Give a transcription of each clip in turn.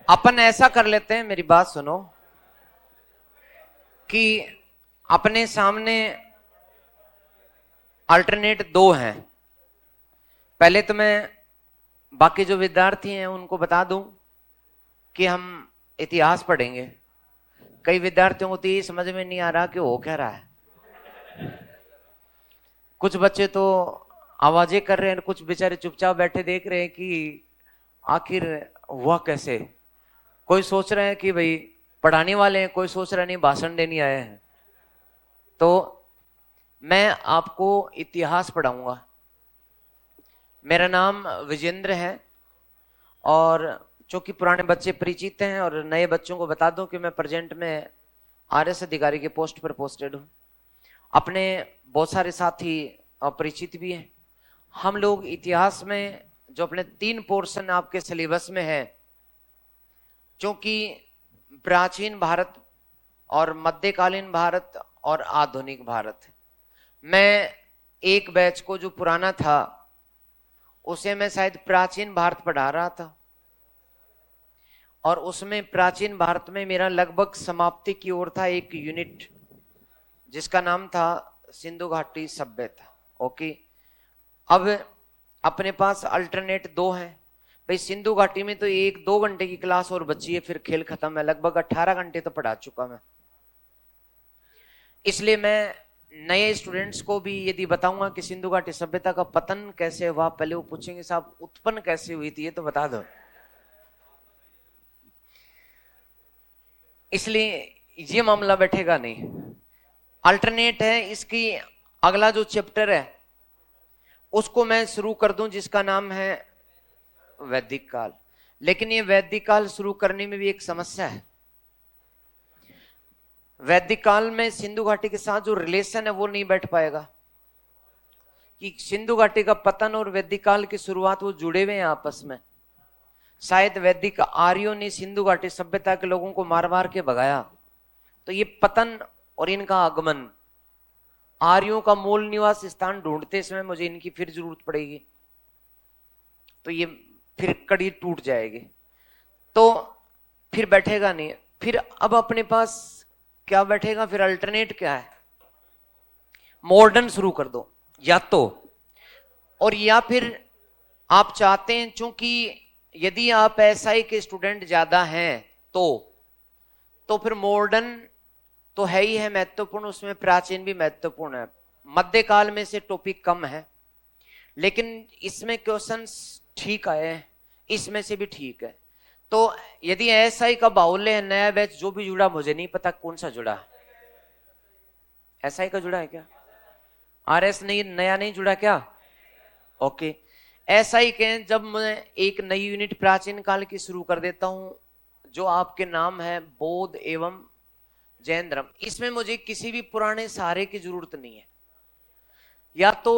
अपन ऐसा कर लेते हैं, मेरी बात सुनो, कि अपने सामने अल्टरनेट दो हैं। पहले तो मैं बाकी जो विद्यार्थी हैं उनको बता दूं कि हम इतिहास पढ़ेंगे। कई विद्यार्थियों को तो ये समझ में नहीं आ रहा कि हो क्या रहा है। कुछ बच्चे तो आवाजें कर रहे हैं, कुछ बेचारे चुपचाप बैठे देख रहे हैं कि आखिर हुआ कैसे। कोई सोच रहे हैं कि भाई पढ़ाने वाले हैं, कोई सोच रहा नहीं भाषण देने आए हैं। तो मैं आपको इतिहास पढ़ाऊंगा। मेरा नाम विजेंद्र है, और चूंकि पुराने बच्चे परिचित हैं और नए बच्चों को बता दूं कि मैं प्रेजेंट में आरएस अधिकारी के पोस्ट पर पोस्टेड हूं। अपने बहुत सारे साथी अपरिचित भी हैं। हम लोग इतिहास में जो अपने 3 पोर्शन आपके सिलेबस में है, क्योंकि प्राचीन भारत और मध्यकालीन भारत और आधुनिक भारत, मैं एक बैच को जो पुराना था उसे मैं शायद प्राचीन भारत पढ़ा रहा था, और उसमें प्राचीन भारत में मेरा लगभग समाप्ति की ओर था एक यूनिट जिसका नाम था सिंधु घाटी सभ्यता। ओके, अब अपने पास अल्टरनेट दो हैं। भाई सिंधु घाटी में तो 1-2 घंटे की क्लास और बची है, फिर खेल खत्म है। लगभग 18 घंटे तो पढ़ा चुका मैं। इसलिए मैं नए स्टूडेंट्स को भी यदि बताऊंगा कि सिंधु घाटी सभ्यता का पतन कैसे हुआ, पहले वो पूछेंगे साहब उत्पन्न कैसे हुई थी, ये तो बता दो। इसलिए ये मामला बैठेगा नहीं। अल्टरनेट है इसकी, अगला जो चैप्टर है उसको मैं शुरू कर दूं जिसका नाम है वैदिक काल। लेकिन ये वैदिक काल शुरू करने में भी एक समस्या है। वैदिक काल में सिंधु घाटी के साथ जो रिलेशन है वो नहीं बैठ पाएगा, कि सिंधु घाटी का पतन और वैदिक काल की शुरुआत वो जुड़े हुए हैं आपस में। शायद वैदिक आर्यों ने सिंधु घाटी सभ्यता के लोगों को मार मार के भगाया, तो ये पतन और इनका आगमन, आर्यों का मूल निवास स्थान ढूंढते समय मुझे इनकी फिर जरूरत पड़ेगी, तो ये फिर कड़ी टूट जाएगी, तो फिर बैठेगा नहीं। फिर अब अपने पास क्या बैठेगा, फिर अल्टरनेट क्या है, मॉडर्न शुरू कर दो या तो, और या फिर आप चाहते हैं चूंकि यदि आप एसआई के स्टूडेंट ज्यादा हैं तो फिर मॉडर्न तो है ही है महत्वपूर्ण, उसमें प्राचीन भी महत्वपूर्ण है। मध्यकाल में से टॉपिक कम है, लेकिन इसमें क्वेश्चंस ठीक आए हैं, इसमें से भी ठीक है। तो यदि एसआई का बाहुल्य है, नया बैच जो भी जुड़ा, मुझे नहीं पता कौन सा जुड़ा, एसआई का जुड़ा है क्या, आरएस नहीं, नया नहीं जुड़ा क्या? ओके, ऐसा ही कहें, जब मैं एक नई यूनिट प्राचीन काल की शुरू कर देता हूं जो आपके नाम है बौद्ध एवं जैन धर्म, इसमें मुझे किसी भी पुराने सहारे की जरूरत नहीं है। या तो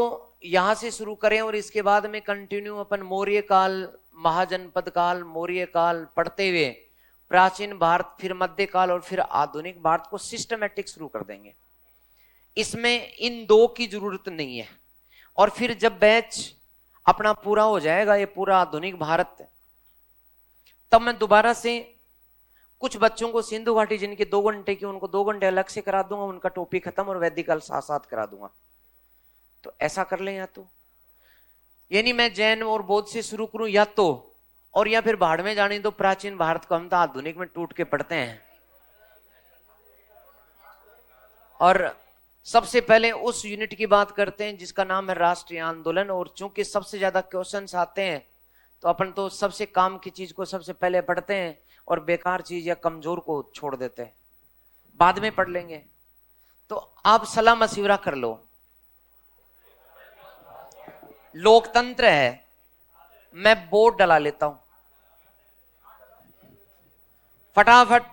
यहां से शुरू करें और इसके बाद में कंटिन्यू अपन मौर्य काल, महाजनपद काल, मौर्य काल पढ़ते हुए प्राचीन भारत, फिर मध्य काल और फिर आधुनिक भारत को सिस्टमेटिक शुरू कर देंगे। इसमें इन दो की जरूरत नहीं है। और फिर जब बैच अपना पूरा हो जाएगा, ये पूरा आधुनिक भारत, तब मैं दोबारा से कुछ बच्चों को सिंधु घाटी जिनके 2 घंटे की, उनको 2 घंटे अलग से करा दूंगा, उनका टॉपिक खत्म, और वैदिक काल साथ साथ करा दूंगा। तो ऐसा कर लें, या तो यानी मैं जैन और बौद्ध से शुरू करूं, या तो, और या फिर भाड़ में जाने दो प्राचीन भारत को, हम तो आधुनिक में टूट के पढ़ते हैं। और सबसे पहले उस यूनिट की बात करते हैं जिसका नाम है राष्ट्रीय आंदोलन। और चूंकि सबसे ज्यादा क्वेश्चंस आते हैं तो अपन तो सबसे काम की चीज को सबसे पहले पढ़ते हैं और बेकार चीज या कमजोर को छोड़ देते हैं, बाद में पढ़ लेंगे। तो आप सलाह मशविरा कर लो। लोकतंत्र है, मैं बोर्ड डला लेता हूं फटाफट।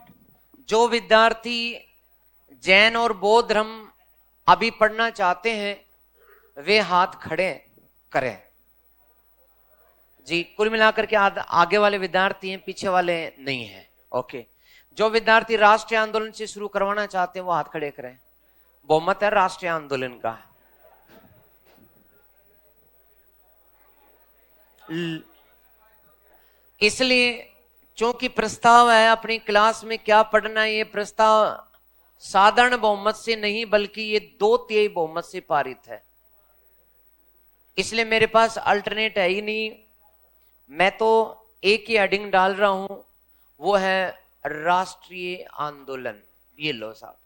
जो विद्यार्थी जैन और बौद्ध धर्म अभी पढ़ना चाहते हैं वे हाथ खड़े करें जी। कुल मिलाकर के आगे वाले विद्यार्थी हैं, पीछे वाले नहीं हैं। ओके, जो विद्यार्थी राष्ट्रीय आंदोलन से शुरू करवाना चाहते हैं वो हाथ खड़े करें। बहुमत है राष्ट्रीय आंदोलन का। इसलिए क्योंकि प्रस्ताव है अपनी क्लास में क्या पढ़ना है, ये प्रस्ताव साधारण बहुमत से नहीं बल्कि ये 2/3 बहुमत से पारित है। इसलिए मेरे पास अल्टरनेट है ही नहीं, मैं तो एक ही हेडिंग डाल रहा हूं, वो है राष्ट्रीय आंदोलन। ये लो साहब,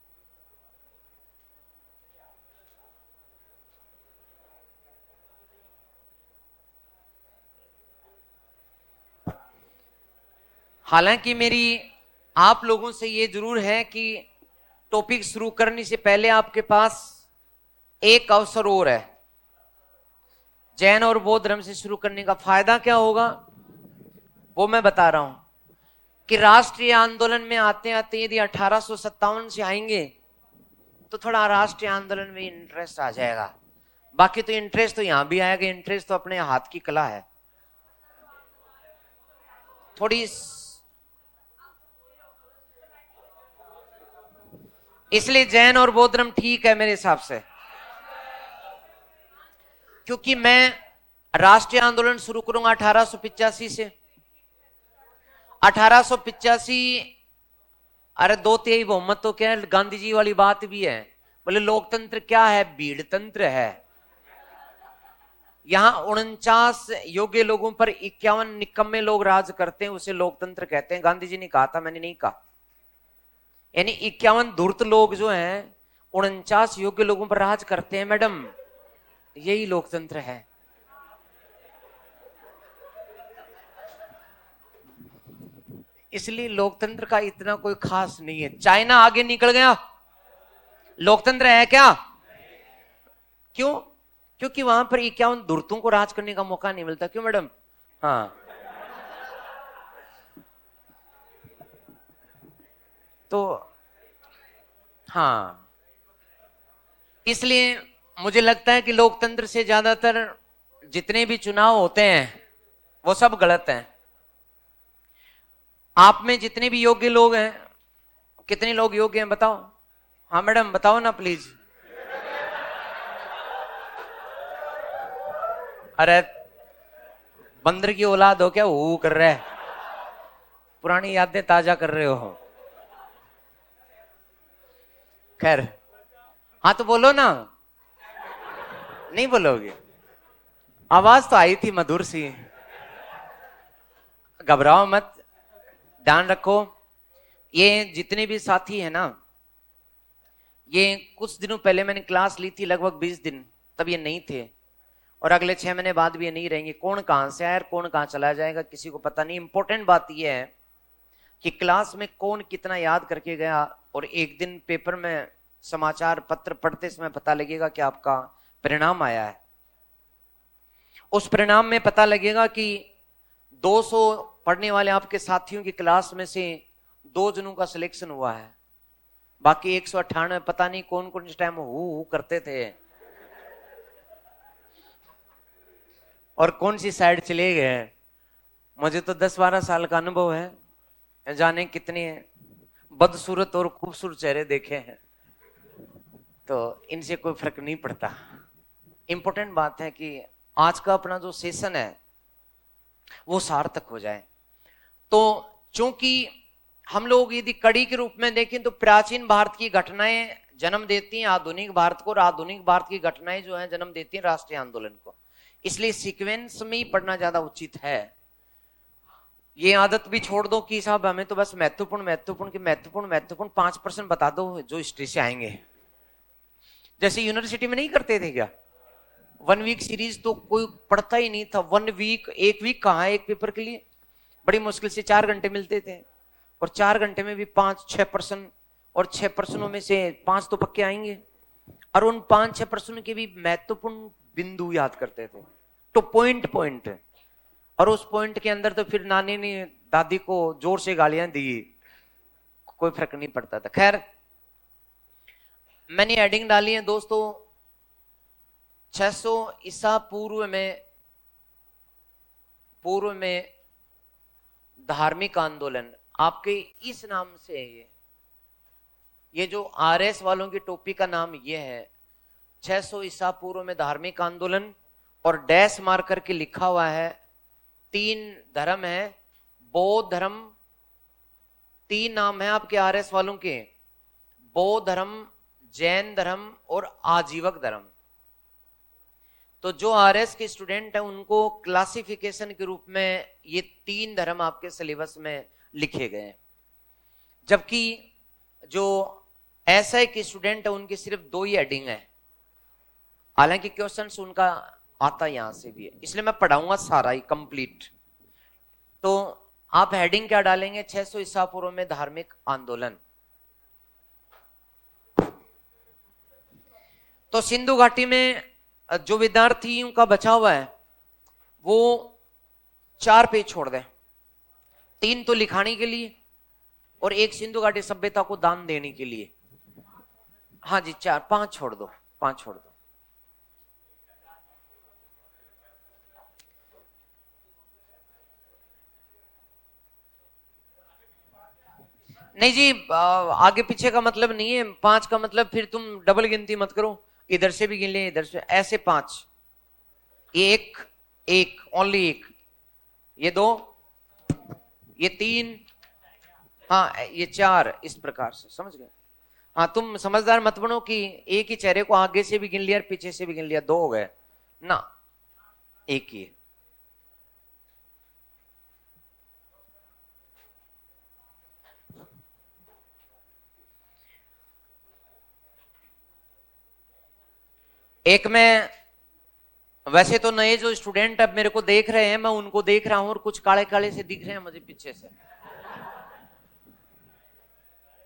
हालांकि मेरी आप लोगों से ये जरूर है कि टॉपिक शुरू करने से पहले आपके पास एक अवसर और है। जैन और बौद्ध धर्म से शुरू करने का फायदा क्या होगा वो मैं बता रहा हूं कि राष्ट्रीय आंदोलन में आते आते यदि 1857 से आएंगे तो थोड़ा राष्ट्रीय आंदोलन में इंटरेस्ट आ जाएगा। बाकी तो इंटरेस्ट तो यहां भी आएगा, इंटरेस्ट तो अपने हाथ की कला है। थोड़ी इसलिए जैन और बौद्ध धर्म ठीक है मेरे हिसाब से, क्योंकि मैं राष्ट्रीय आंदोलन शुरू करूंगा 1885 से। 1885, अरे 2/3 बहुमत तो क्या है, गांधी जी वाली बात भी है। बोले लोकतंत्र क्या है, भीड़ तंत्र है। यहां 49 योग्य लोगों पर 51 निकम्मे लोग राज करते हैं, उसे लोकतंत्र कहते हैं। गांधी जी ने कहा था, मैंने नहीं कहा। यानी 51 धूर्त लोग जो हैं 49 योग्य लोगों पर राज करते हैं मैडम, यही लोकतंत्र है। इसलिए लोकतंत्र का इतना कोई खास नहीं है। चाइना आगे निकल गया, लोकतंत्र है क्या? क्यों? क्योंकि वहां पर 51 धूर्तों को राज करने का मौका नहीं मिलता। क्यों मैडम? हाँ, तो हाँ, इसलिए मुझे लगता है कि लोकतंत्र से ज्यादातर जितने भी चुनाव होते हैं वो सब गलत हैं। आप में जितने भी योग्य लोग हैं, कितने लोग योग्य हैं बताओ? हाँ मैडम बताओ ना प्लीज। अरे बंदर की औलाद हो क्या, वो कर रहे है, पुरानी यादें ताजा कर रहे हो। खैर, हाँ तो बोलो ना। नहीं बोलोगे? आवाज तो आई थी मधुर सी। घबराओ मत, ध्यान रखो। ये जितने भी साथी हैं ना, ये कुछ दिनों पहले मैंने क्लास ली थी, लगभग 20 दिन, तब ये नहीं थे, और अगले 6 महीने बाद भी ये नहीं रहेंगे। कौन कहां से आया, कौन कहां चला जाएगा, किसी को पता नहीं। इंपॉर्टेंट बात यह है कि क्लास में कौन कितना याद करके गया, और एक दिन पेपर में समाचार पत्र पढ़ते समय पता लगेगा कि आपका परिणाम आया है। उस परिणाम में पता लगेगा कि 200 पढ़ने वाले आपके साथियों की क्लास में से 2 जनों का सिलेक्शन हुआ है, बाकी 198 पता नहीं कौन कौन इस टाइम हु करते थे और कौन सी साइड चले गए। मुझे तो 10-12 साल का अनुभव है, जाने कितने बदसूरत और खूबसूरत चेहरे देखे हैं, तो इनसे कोई फर्क नहीं पड़ता। इंपॉर्टेंट बात है कि आज का अपना जो सेशन है वो सार्थक हो जाए। तो चूंकि हम लोग यदि कड़ी के रूप में देखें तो प्राचीन भारत की घटनाएं जन्म देती हैं आधुनिक भारत को, और आधुनिक भारत की घटनाएं जो हैं जन्म देती हैं राष्ट्रीय आंदोलन को। इसलिए सीक्वेंस में ही पढ़ना ज्यादा उचित है। ये आदत भी छोड़ दो कि साहब हमें तो बस महत्वपूर्ण महत्वपूर्ण की महत्वपूर्ण महत्वपूर्ण 5% बता दो जो हिस्ट्री से आएंगे, जैसे यूनिवर्सिटी में नहीं करते थे क्या? 1 वीक सीरीज तो कोई पढ़ता ही नहीं था। 1 वीक, 1 वीक कहाँ है एक पेपर के लिए? बड़ी मुश्किल से 4 घंटे मिलते थे, और 4 घंटे में भी 5-6%, और 6% में से 5 तो पक्के आएंगे, और उन 5-6% के भी महत्वपूर्ण बिंदु याद करते थे, तो पॉइंट, और उस पॉइंट के अंदर तो फिर नानी ने दादी को जोर से गालियां दी, कोई फर्क नहीं पड़ता था। खैर, मैंने हेडिंग डाली है दोस्तों 600 ईसा पूर्व में धार्मिक आंदोलन। आपके इस नाम से है ये जो आरएस वालों की टोपी का नाम ये है। 600 ईसा पूर्व में धार्मिक आंदोलन, और डैश मार करके लिखा हुआ है 3 धर्म है, बौद्ध धर्म, तीन नाम है आपके आरएस वालों के, बौद्ध धर्म, जैन धर्म और आजीवक धर्म। तो जो आरएस के स्टूडेंट है उनको क्लासिफिकेशन के रूप में ये तीन धर्म आपके सिलेबस में लिखे गए हैं, जबकि जो एसआई के स्टूडेंट है उनकी सिर्फ दो ही हेडिंग है। हालांकि क्वेश्चंस उनका आता यहां से भी है, इसलिए मैं पढ़ाऊंगा सारा ही कंप्लीट। तो आप हेडिंग क्या डालेंगे? 600 ईसा पूर्व में धार्मिक आंदोलन। तो सिंधु घाटी में जो विद्यार्थियों का बचा हुआ है वो 4 पेज छोड़ दें, 3 तो लिखाने के लिए और 1 सिंधु घाटी सभ्यता को दान देने के लिए। हाँ जी 4, 5 छोड़ दो, 5 छोड़ दो। नहीं जी, आगे पीछे का मतलब नहीं है, 5 का मतलब फिर तुम डबल गिनती मत करो, इधर से भी गिन ले इधर से, ऐसे 5, 1 1 ओनली 1, ये 2, ये 3, हाँ ये 4, इस प्रकार से समझ गए। हाँ तुम समझदार मत बनो कि एक ही चेहरे को आगे से भी गिन लिया और पीछे से भी गिन लिया, 2 हो गए ना, एक ही। एक में वैसे तो नए जो स्टूडेंट अब मेरे को देख रहे हैं, मैं उनको देख रहा हूं और कुछ काले काले से दिख रहे हैं मुझे पीछे से।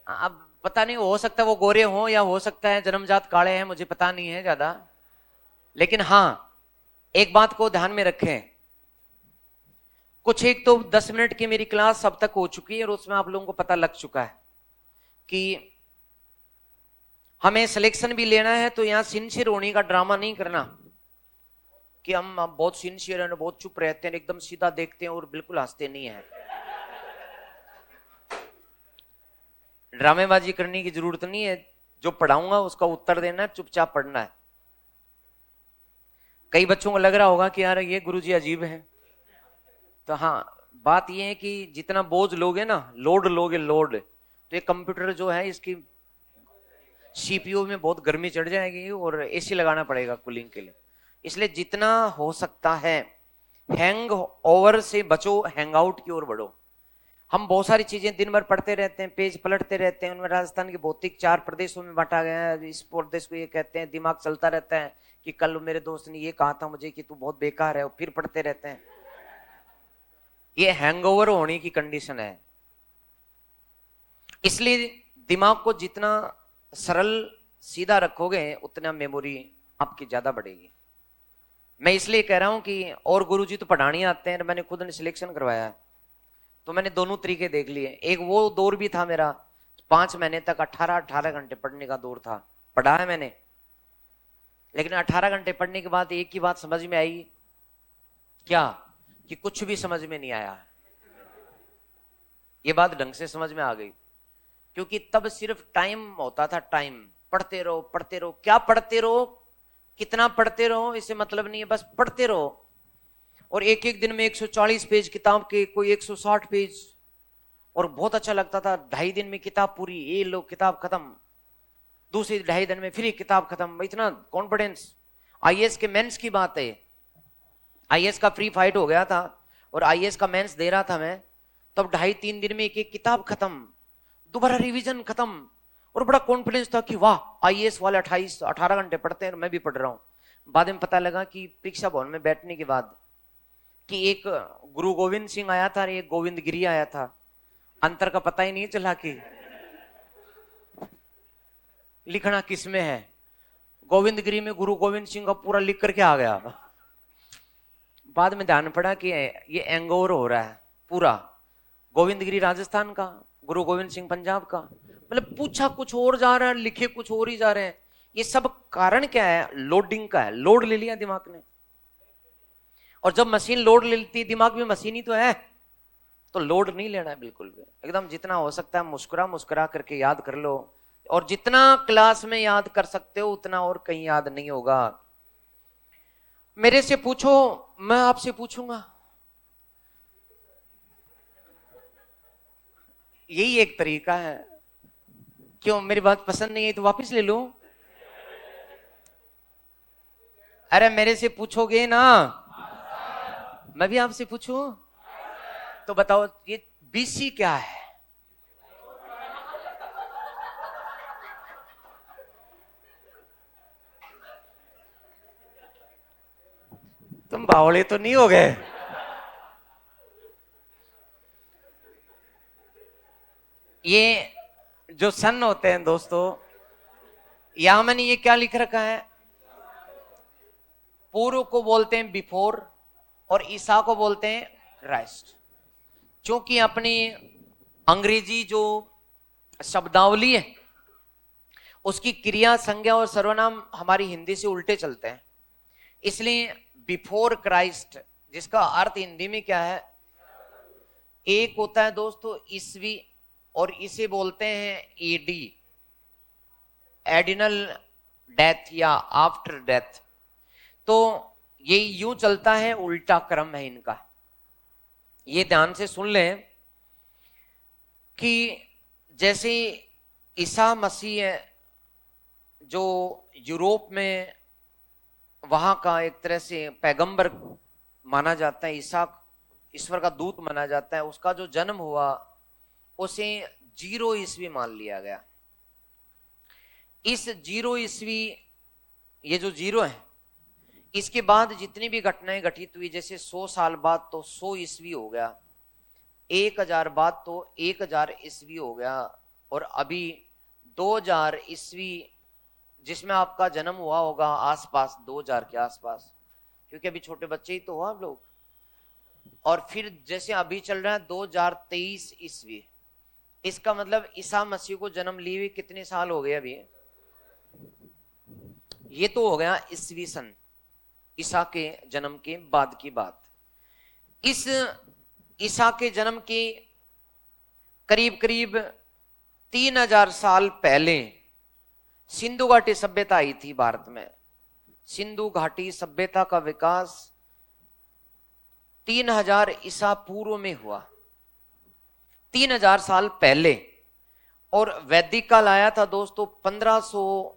अब पता नहीं, हो सकता है वो गोरे हों या हो सकता है जन्मजात काले हैं, मुझे पता नहीं है ज्यादा। लेकिन हाँ एक बात को ध्यान में रखें, कुछ एक तो 10 मिनट की मेरी क्लास अब तक हो चुकी है और उसमें आप लोगों को पता लग चुका है कि हमें सिलेक्शन भी लेना है, तो यहां सिंसियर होने का ड्रामा नहीं करना कि हम बहुत सिंसियर हैं, बहुत चुप रहते हैं, एकदम सीधा देखते हैं और बिल्कुल हंसते नहीं है। ड्रामेबाजी करने की जरूरत नहीं है, जो पढ़ाऊंगा उसका उत्तर देना है, चुपचाप पढ़ना है। कई बच्चों को लग रहा होगा कि यार ये गुरुजी अजीब है, तो हाँ बात ये है कि जितना बोझ लोगे ना, लोड लोगे लोड, तो ये कंप्यूटर जो है इसकी सीपीयू में बहुत गर्मी चढ़ जाएगी और एसी लगाना पड़ेगा कूलिंग के लिए। इसलिए जितना हो सकता है हैंग ओवर से बचो, हैंग आउट की ओर बढ़ो। हम बहुत सारी चीजें दिन भर पढ़ते रहते हैं, पेज पलटते रहते हैं, उनमें राजस्थान के भौतिक 4 प्रदेशों में बांटा गया है, इस प्रदेश को ये कहते हैं, दिमाग चलता रहता है कि कल मेरे दोस्त ने ये कहा था मुझे कि तू बहुत बेकार है, और फिर पढ़ते रहते हैं। ये हैंगओवर होने की कंडीशन है। इसलिए दिमाग को जितना सरल सीधा रखोगे उतना मेमोरी आपकी ज्यादा बढ़ेगी। मैं इसलिए कह रहा हूं कि और गुरुजी तो पढ़ाने आते हैं, मैंने खुद ने सिलेक्शन करवाया है, तो मैंने दोनों तरीके देख लिए। एक वो दौर भी था मेरा 5 महीने तक 18 घंटे पढ़ने का दौर था, पढ़ा है मैंने। लेकिन 18 घंटे पढ़ने के बाद एक ही बात समझ में आई, क्या कि कुछ भी समझ में नहीं आया। ये बात ढंग से समझ में आ गई, क्योंकि तब सिर्फ टाइम होता था, टाइम, पढ़ते रहो पढ़ते रहो, क्या पढ़ते रहो, कितना पढ़ते रहो इससे मतलब नहीं है, बस पढ़ते रहो। और एक एक दिन में 140 पेज किताब के, कोई 160 पेज, और बहुत अच्छा लगता था। 2.5 दिन में किताब पूरी, ये लो किताब खत्म, दूसरे 2.5 दिन में फिर किताब खत्म, इतना कॉन्फिडेंस। आईएएस के मेंस की बात है, आईएएस का फ्री फाइट हो गया था और आईएएस का मेंस दे रहा था मैं, तब 2.5-3 दिन में एक एक किताब खत्म, दोबारा रिवीजन खत्म, और बड़ा कॉन्फिडेंस था कि वाह आईएएस वाले 18 घंटे पढ़ते हैं और मैं भी पढ़ रहा हूं। बाद में पता लगा कि परीक्षा भवन में बैठने के बाद कि एक गुरु गोविंद सिंह आया था और एक गोविंद गिरी आया था, अंतर का पता ही नहीं चला कि लिखना किसमें है। गोविंद गिरी में गुरु गोविंद सिंह का पूरा लिख करके आ गया। बाद में ध्यान पड़ा कि ये एंगोवर हो रहा है पूरा, गोविंद गिरी राजस्थान का, गुरु गोविंद सिंह पंजाब का, मतलब पूछा कुछ और जा रहा है, लिखे कुछ और ही जा रहे हैं। ये सब कारण क्या है? लोडिंग का है, लोड ले लिया दिमाग ने। और जब मशीन लोड ले लेती है, दिमाग में मशीन ही तो है, तो लोड नहीं लेना है बिल्कुल भी। एकदम जितना हो सकता है मुस्कुरा मुस्कुरा करके याद कर लो, और जितना क्लास में याद कर सकते हो उतना और कहीं याद नहीं होगा। मेरे से पूछो, मैं आपसे पूछूंगा, यही एक तरीका है। क्यों, मेरी बात पसंद नहीं है तो वापस ले लूं? अरे मेरे से पूछोगे ना, मैं भी आपसे पूछूं? तो बताओ ये बीसी क्या है? तुम बावड़े तो नहीं हो गए? ये जो सन होते हैं दोस्तों, यहां मैंने ये क्या लिख रखा है? पूर्व को बोलते हैं बिफोर और ईसा को बोलते हैं क्राइस्ट। क्योंकि अपनी अंग्रेजी जो शब्दावली है उसकी क्रिया, संज्ञा और सर्वनाम हमारी हिंदी से उल्टे चलते हैं, इसलिए बिफोर क्राइस्ट जिसका अर्थ हिंदी में क्या है? एक होता है दोस्तों ईस्वी, और इसे बोलते हैं एडी, एडिनल डेथ या आफ्टर डेथ। तो ये यूं चलता है, उल्टा क्रम है इनका। ये ध्यान से सुन लें कि जैसे ईसा मसीह है जो यूरोप में वहां का एक तरह से पैगंबर माना जाता है, ईसा ईश्वर का दूत माना जाता है, उसका जो जन्म हुआ उसे 0 ईस्वी मान लिया गया। इस 0 ईस्वी, ये जो 0 है, इसके बाद जितनी भी घटनाएं घटित हुई, जैसे 100 साल बाद तो 100 ईस्वी हो गया, 1000 बाद तो 1000 ईस्वी हो गया, और अभी 2000 ईस्वी जिसमें आपका जन्म हुआ होगा आसपास 2000 के आसपास, क्योंकि अभी छोटे बच्चे ही तो हो आप लोग। और फिर जैसे अभी चल रहा है 2023 ईस्वी, इसका मतलब ईसा मसीह को जन्म लिए हुए कितने साल हो गए अभी? ये तो हो गया ईस्वी सन, ईसा के जन्म के बाद की बात। इस ईसा के जन्म के करीब करीब 3000 साल पहले सिंधु घाटी सभ्यता आई थी भारत में। सिंधु घाटी सभ्यता का विकास 3000 ईसा पूर्व में हुआ, 3000 साल पहले। और वैदिक काल आया था दोस्तों 1500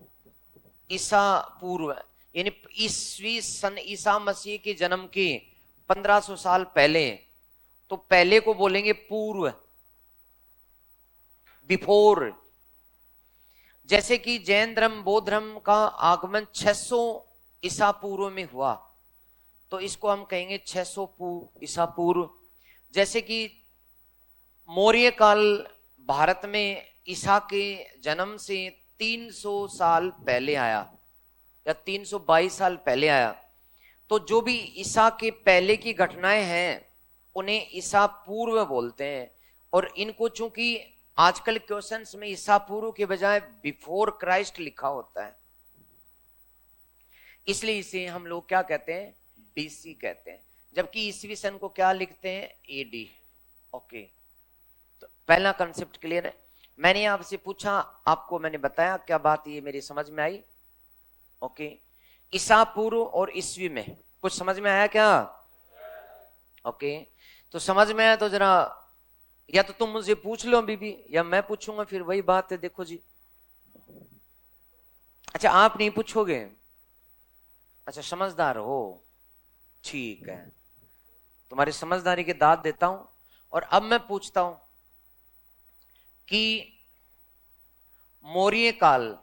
ईसा पूर्व, यानी ईस्वी सन ईसा मसीह के जन्म के 1500 साल पहले। तो पहले को बोलेंगे पूर्व, बिफोर। जैसे कि जैन धर्म, बौद्ध धर्म का आगमन 600 ईसा पूर्व में हुआ, तो इसको हम कहेंगे 600 ईसा पूर्व। जैसे कि मौर्य काल भारत में ईसा के जन्म से 300 साल पहले आया या 322 साल पहले आया। तो जो भी ईसा के पहले की घटनाएं हैं उन्हें ईसा पूर्व बोलते हैं। और इनको चूंकि आजकल क्वेश्चंस में ईसा पूर्व के बजाय बिफोर क्राइस्ट लिखा होता है, इसलिए इसे हम लोग क्या कहते हैं? बीसी कहते हैं। जबकि ईस्वी सन को क्या लिखते हैं? एडी। ओके, तो पहला कंसेप्ट क्लियर है। मैंने आपसे पूछा, आपको मैंने बताया, क्या बात ये मेरी समझ में आई? ओके, ईसा पूर्व और ईस्वी में कुछ समझ में आया क्या? ओके, तो समझ में आया तो जरा या तो तुम मुझसे पूछ लो अभी भी, या मैं पूछूंगा, फिर वही बात है। देखो जी, अच्छा आप नहीं पूछोगे? अच्छा, समझदार हो, ठीक है, तुम्हारी समझदारी के दाद देता हूं। और अब मैं पूछता हूं कि मौर्य काल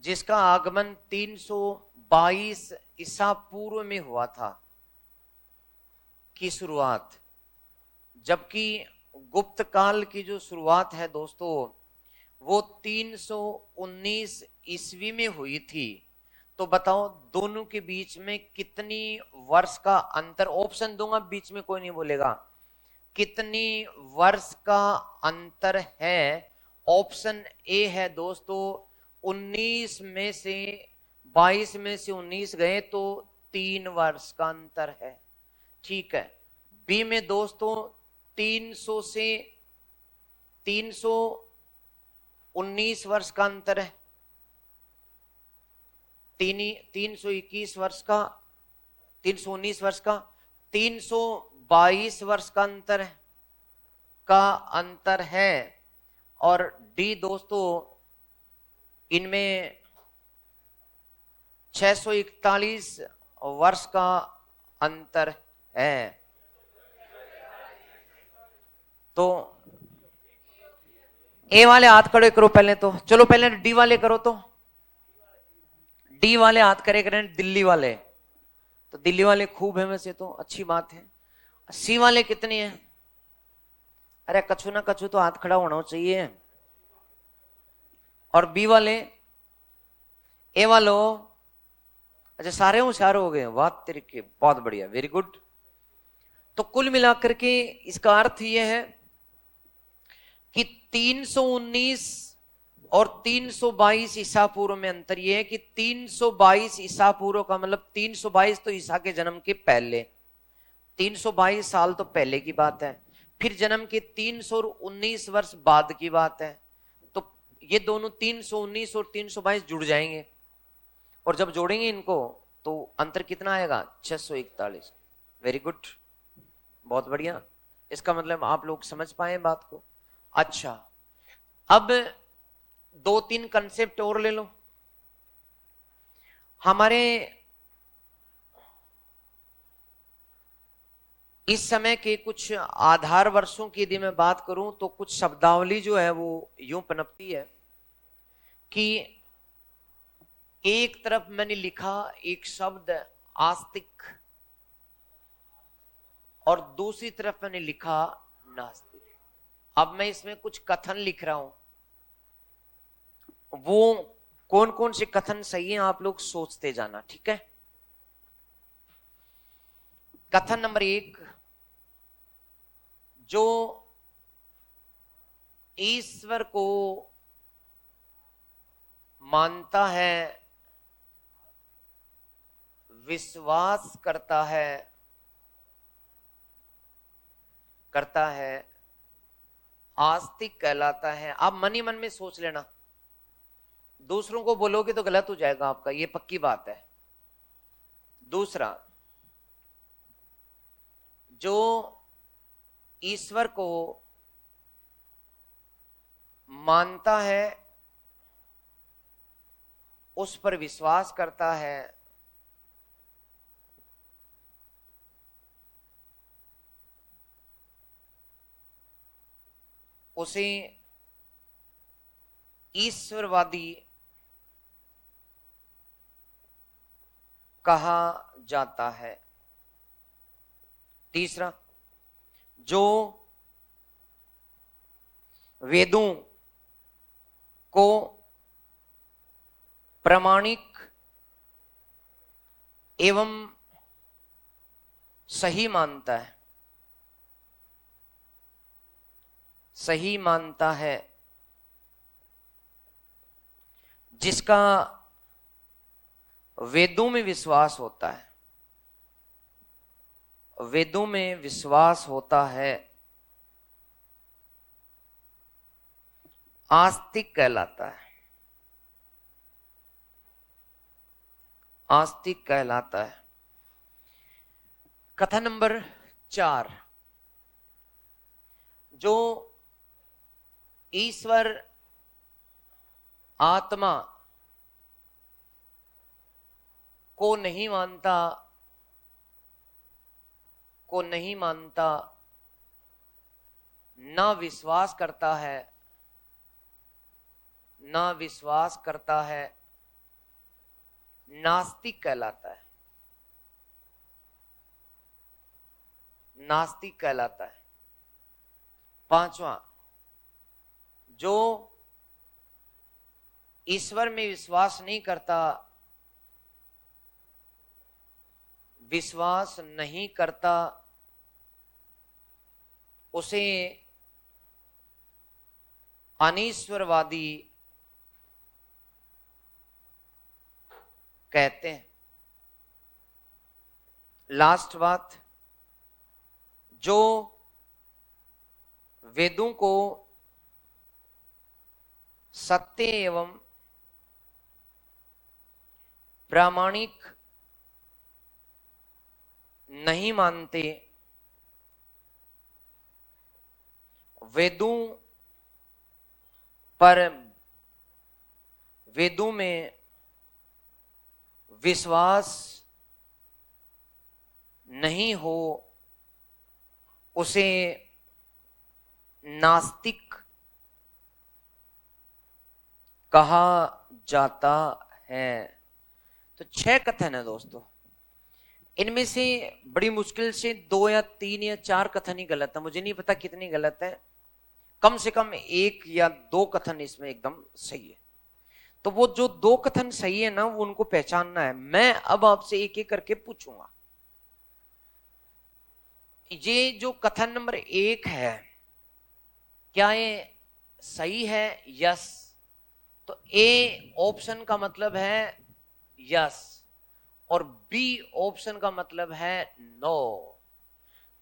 जिसका आगमन 322 ईसा पूर्व में हुआ था की शुरुआत, जबकि गुप्त काल की जो शुरुआत है दोस्तों वो 319 ईस्वी में हुई थी। तो बताओ दोनों के बीच में कितनी वर्ष का अंतर? ऑप्शन दूंगा, बीच में कोई नहीं बोलेगा। कितनी वर्ष का अंतर है? ऑप्शन ए है दोस्तों 19 में से 22 में से 19 गए तो 3 वर्ष का अंतर है, ठीक है। बी में दोस्तों 300 से 319 वर्ष का अंतर है, 321 वर्ष का, 319 वर्ष का, 322 वर्ष का अंतर है। का अंतर है और डी दोस्तों इनमें 641 वर्ष का अंतर है। तो ए वाले हाथ खड़े करो पहले, तो चलो पहले डी वाले करो। तो डी वाले हाथ करे करें, दिल्ली वाले, तो दिल्ली वाले खूब है वैसे, तो अच्छी बात है। सी वाले कितनी है? अरे कछु ना कछु तो हाथ खड़ा होना चाहिए। और बी वाले, ए वालो, अच्छा सारे होशियार हो गए, बात तेरे के, बहुत बढ़िया, वेरी गुड। तो कुल मिलाकर के इसका अर्थ यह है कि 319 और 322 ईसा पूर्व में अंतर यह है कि 322 ईसा पूर्व का मतलब 322 तो ईसा के जन्म के पहले, 322 साल तो पहले की बात है। फिर जन्म के 319 वर्ष बाद की बात है। तो ये दोनों 319 और 322 जुड़ जाएंगे, और जब जोड़ेंगे इनको तो अंतर कितना आएगा? 641। वेरी गुड, बहुत बढ़िया। इसका मतलब आप लोग समझ पाए बात को। अच्छा, अब दो तीन कंसेप्ट और ले लो। हमारे इस समय के कुछ आधार वर्षों की यदि मैं बात करूं तो कुछ शब्दावली जो है वो यूं पनपती है कि एक तरफ मैंने लिखा एक शब्द आस्तिक और दूसरी तरफ मैंने लिखा नास्तिक। अब मैं इसमें कुछ कथन लिख रहा हूं, वो कौन कौन से कथन सही हैं आप लोग सोचते जाना, ठीक है? कथन नंबर 1, जो ईश्वर को मानता है, विश्वास करता है आस्तिक कहलाता है। आप मन ही मन में सोच लेना, दूसरों को बोलोगे तो गलत हो जाएगा आपका, ये पक्की बात है। दूसरा, जो ईश्वर को मानता है, उस पर विश्वास करता है, उसे ईश्वरवादी कहा जाता है। तीसरा, जो वेदों को प्रामाणिक एवं सही मानता है, जिसका वेदों में विश्वास होता है, आस्तिक कहलाता है। कथन नंबर 4, जो ईश्वर आत्मा को नहीं मानता, ना विश्वास करता है, नास्तिक कहलाता है। पांचवा, जो ईश्वर में विश्वास नहीं करता, उसे अनीश्वरवादी कहते हैं। लास्ट बात, जो वेदों को सत्य एवं प्रामाणिक नहीं मानते, वेदों में विश्वास नहीं हो उसे नास्तिक कहा जाता है। तो 6 कथन है दोस्तों, इनमें से बड़ी मुश्किल से 2 या 3 या 4 कथन ही गलत है, मुझे नहीं पता कितनी गलत है, कम से कम 1 या 2 कथन इसमें एकदम सही है। तो वो जो 2 कथन सही है ना, वो उनको पहचानना है। मैं अब आपसे एक एक करके पूछूंगा। ये जो कथन नंबर 1 है, क्या ये सही है? यस। तो ए ऑप्शन का मतलब है यस और बी ऑप्शन का मतलब है नो।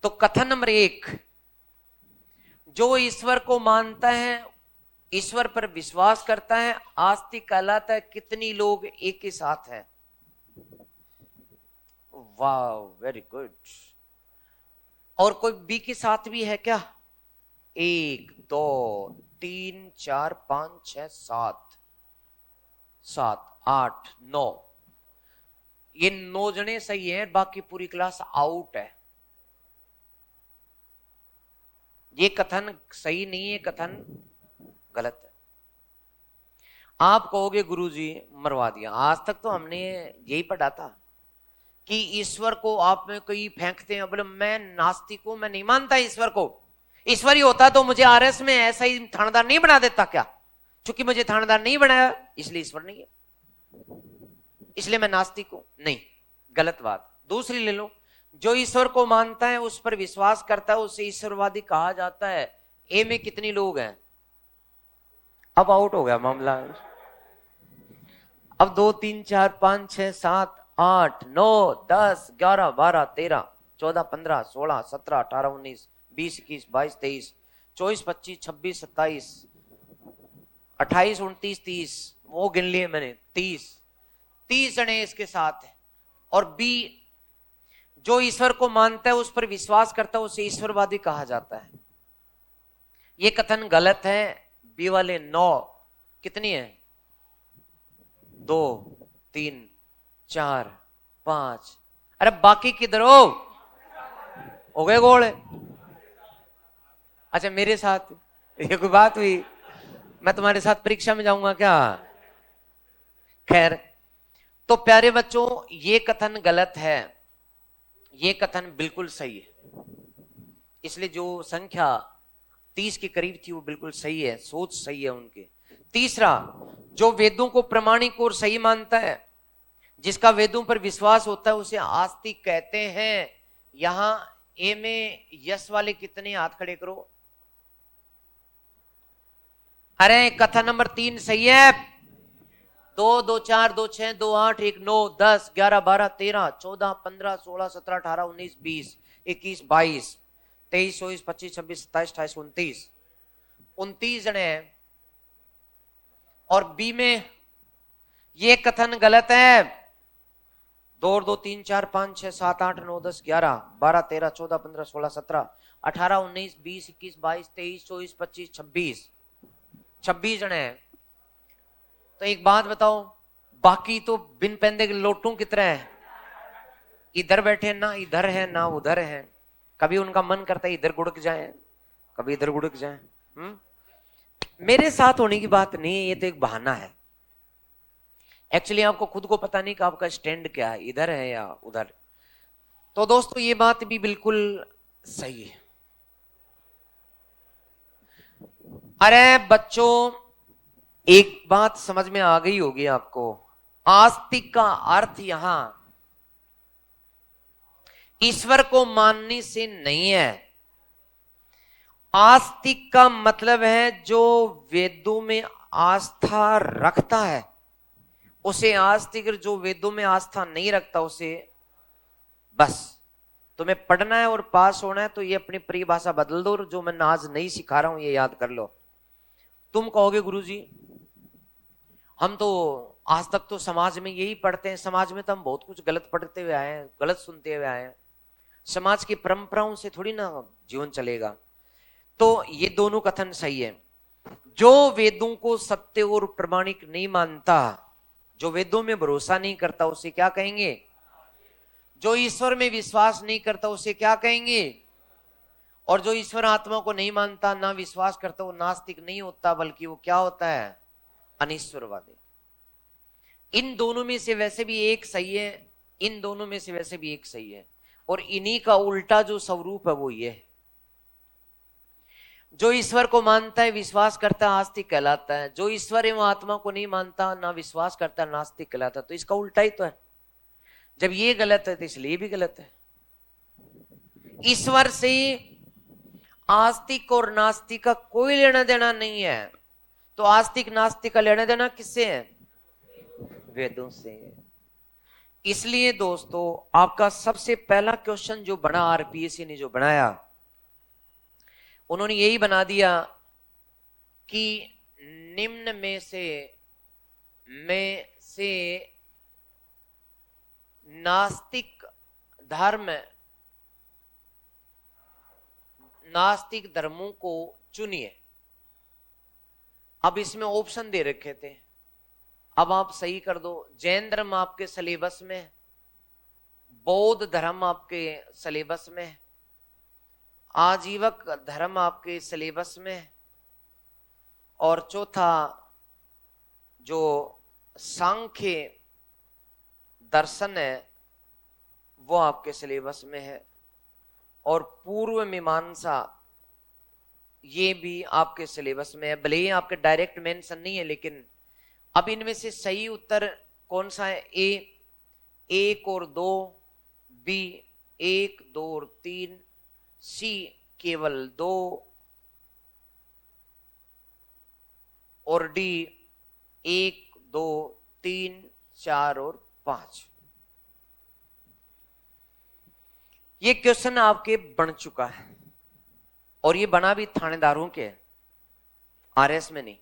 तो कथन नंबर 1, जो ईश्वर को मानता है, ईश्वर पर विश्वास करता है, आस्तिक कहलाता है। कितनी लोग एक के साथ है? वाह, वेरी गुड। और कोई बी के साथ भी है क्या? 1 2 3 4 5 6 7 7 8 9, ये 9 जने सही हैं, बाकी पूरी क्लास आउट है। ये कथन सही नहीं है, कथन गलत है। आप कहोगे गुरुजी मरवा दिया, आज तक तो हमने यही पढ़ा था कि ईश्वर को आप में कोई फेंकते हैं, बोले मैं नास्तिक हूं, मैं नहीं मानता ईश्वर को। ईश्वर ही होता तो मुझे आरएस में ऐसा ही थानेदार नहीं बना देता क्या? क्योंकि मुझे थानेदार नहीं बनाया इसलिए ईश्वर नहीं है, इसलिए मैं नास्तिक हूं। नहीं, गलत बात। दूसरी ले लो, जो ईश्वर को मानता है, उस पर विश्वास करता है, उसे ईश्वरवादी कहा जाता है। ए में कितनी लोग हैं? अब आउट हो गया मामला। अब 2 3 4 5 6 7 8 9 10 11 12 13 14 15 16 17 18 19 20 21 22 23 24 25 26 27 28 29 30, वो गिन लिए मैंने, 30 जने इसके साथ है। और बी, जो ईश्वर को मानता है, उस पर विश्वास करता है, उसे ईश्वरवादी कहा जाता है। ये कथन गलत है। बी वाले 9, कितनी है? 2 3 4 5, अरे बाकी किधर हो गए गोल? अच्छा मेरे साथ ये कोई बात हुई? मैं तुम्हारे साथ परीक्षा में जाऊंगा क्या? खैर, तो प्यारे बच्चों, ये कथन गलत है, ये कथन बिल्कुल सही है। इसलिए जो संख्या 30 के करीब थी वो बिल्कुल सही है, सोच सही है उनके। तीसरा, जो वेदों को प्रमाणिक और सही मानता है, जिसका वेदों पर विश्वास होता है, उसे आस्तिक कहते हैं। यहां ए में यस वाले कितने हाथ खड़े करो? अरे कथन नंबर 3 सही है। 2 2 4 2 6 2 8 1 9 10 11 12 13 14 15 16 17 18 19 20 21 22 23 24 25 26 27 28 29, 29 जने हैं। और बी में ये कथन गलत है। 2 2 3 4 5 6 7 8 9 10 11 12 13 14 15 16 17 18 19 20 21 22 23 24 25 26, 26 जने हैं। तो एक बात बताओ, बाकी तो बिन पेंदे के लोटू की तरह है, इधर बैठे ना इधर है ना उधर है। कभी उनका मन करता है इधर गुड़क जाए, कभी इधर गुड़क जाए। मेरे साथ होने की बात नहीं है, ये तो एक बहाना है। एक्चुअली आपको खुद को पता नहीं कि आपका स्टैंड क्या है, इधर है या उधर। तो दोस्तों ये बात भी बिल्कुल सही है। अरे बच्चों, एक बात समझ में आ गई होगी आपको, आस्तिक का अर्थ यहां ईश्वर को मानने से नहीं है। आस्तिक का मतलब है जो वेदों में आस्था रखता है उसे आस्तिक, जो वेदों में आस्था नहीं रखता उसे बस तुम्हें पढ़ना है और पास होना है तो ये अपनी परिभाषा बदल दो, जो मैं आज नहीं सिखा रहा हूं ये याद कर लो। तुम कहोगे गुरुजी हम तो आज तक तो समाज में यही पढ़ते हैं, समाज में तो हम बहुत कुछ गलत पढ़ते हुए आए हैं, गलत सुनते हुए आए हैं, समाज की परंपराओं से थोड़ी ना जीवन चलेगा। तो ये दोनों कथन सही है। जो वेदों को सत्य और प्रमाणिक नहीं मानता, जो वेदों में भरोसा नहीं करता, उसे क्या कहेंगे? जो ईश्वर में विश्वास नहीं करता उसे क्या कहेंगे? और जो ईश्वर आत्मा को नहीं मानता, ना विश्वास करता, वो नास्तिक नहीं होता, बल्कि वो क्या होता है? अनिश्वरवादी। इन दोनों में से वैसे भी एक सही है, इन दोनों में से वैसे भी एक सही है, और इन्हीं का उल्टा जो स्वरूप है वो ये है। जो ईश्वर को मानता है, विश्वास करता है, आस्तिक कहलाता है। जो ईश्वर एवं आत्मा को नहीं मानता, ना विश्वास करता, नास्तिक कहलाता है। तो इसका उल्टा ही तो है। जब ये गलत है तो इसलिए भी गलत है। ईश्वर से आस्तिक और नास्तिक का कोई लेना देना नहीं है। तो आस्तिक नास्तिक का लेना देना किससे है? वेदों से। इसलिए दोस्तों, आपका सबसे पहला क्वेश्चन जो बना, आरपीएससी ने जो बनाया, उन्होंने यही बना दिया कि निम्न में से नास्तिक धर्म, नास्तिक धर्मों को चुनिए। अब इसमें ऑप्शन दे रखे थे, अब आप सही कर दो। जैन धर्म आपके सिलेबस में, बौद्ध धर्म आपके सिलेबस में, आजीवक धर्म आपके सिलेबस में, और चौथा जो सांख्य दर्शन है वो आपके सिलेबस में है, और पूर्व मीमांसा ये भी आपके सिलेबस में है। भले ही आपके डायरेक्ट मेंशन नहीं है, लेकिन अब इनमें से सही उत्तर कौन सा है? ए 1 और 2, बी 1 2 और 3, सी केवल 2, और डी 1 2 3 4 और 5। ये क्वेश्चन आपके बन चुका है, और ये बना भी थानेदारों के, आरएस में नहीं।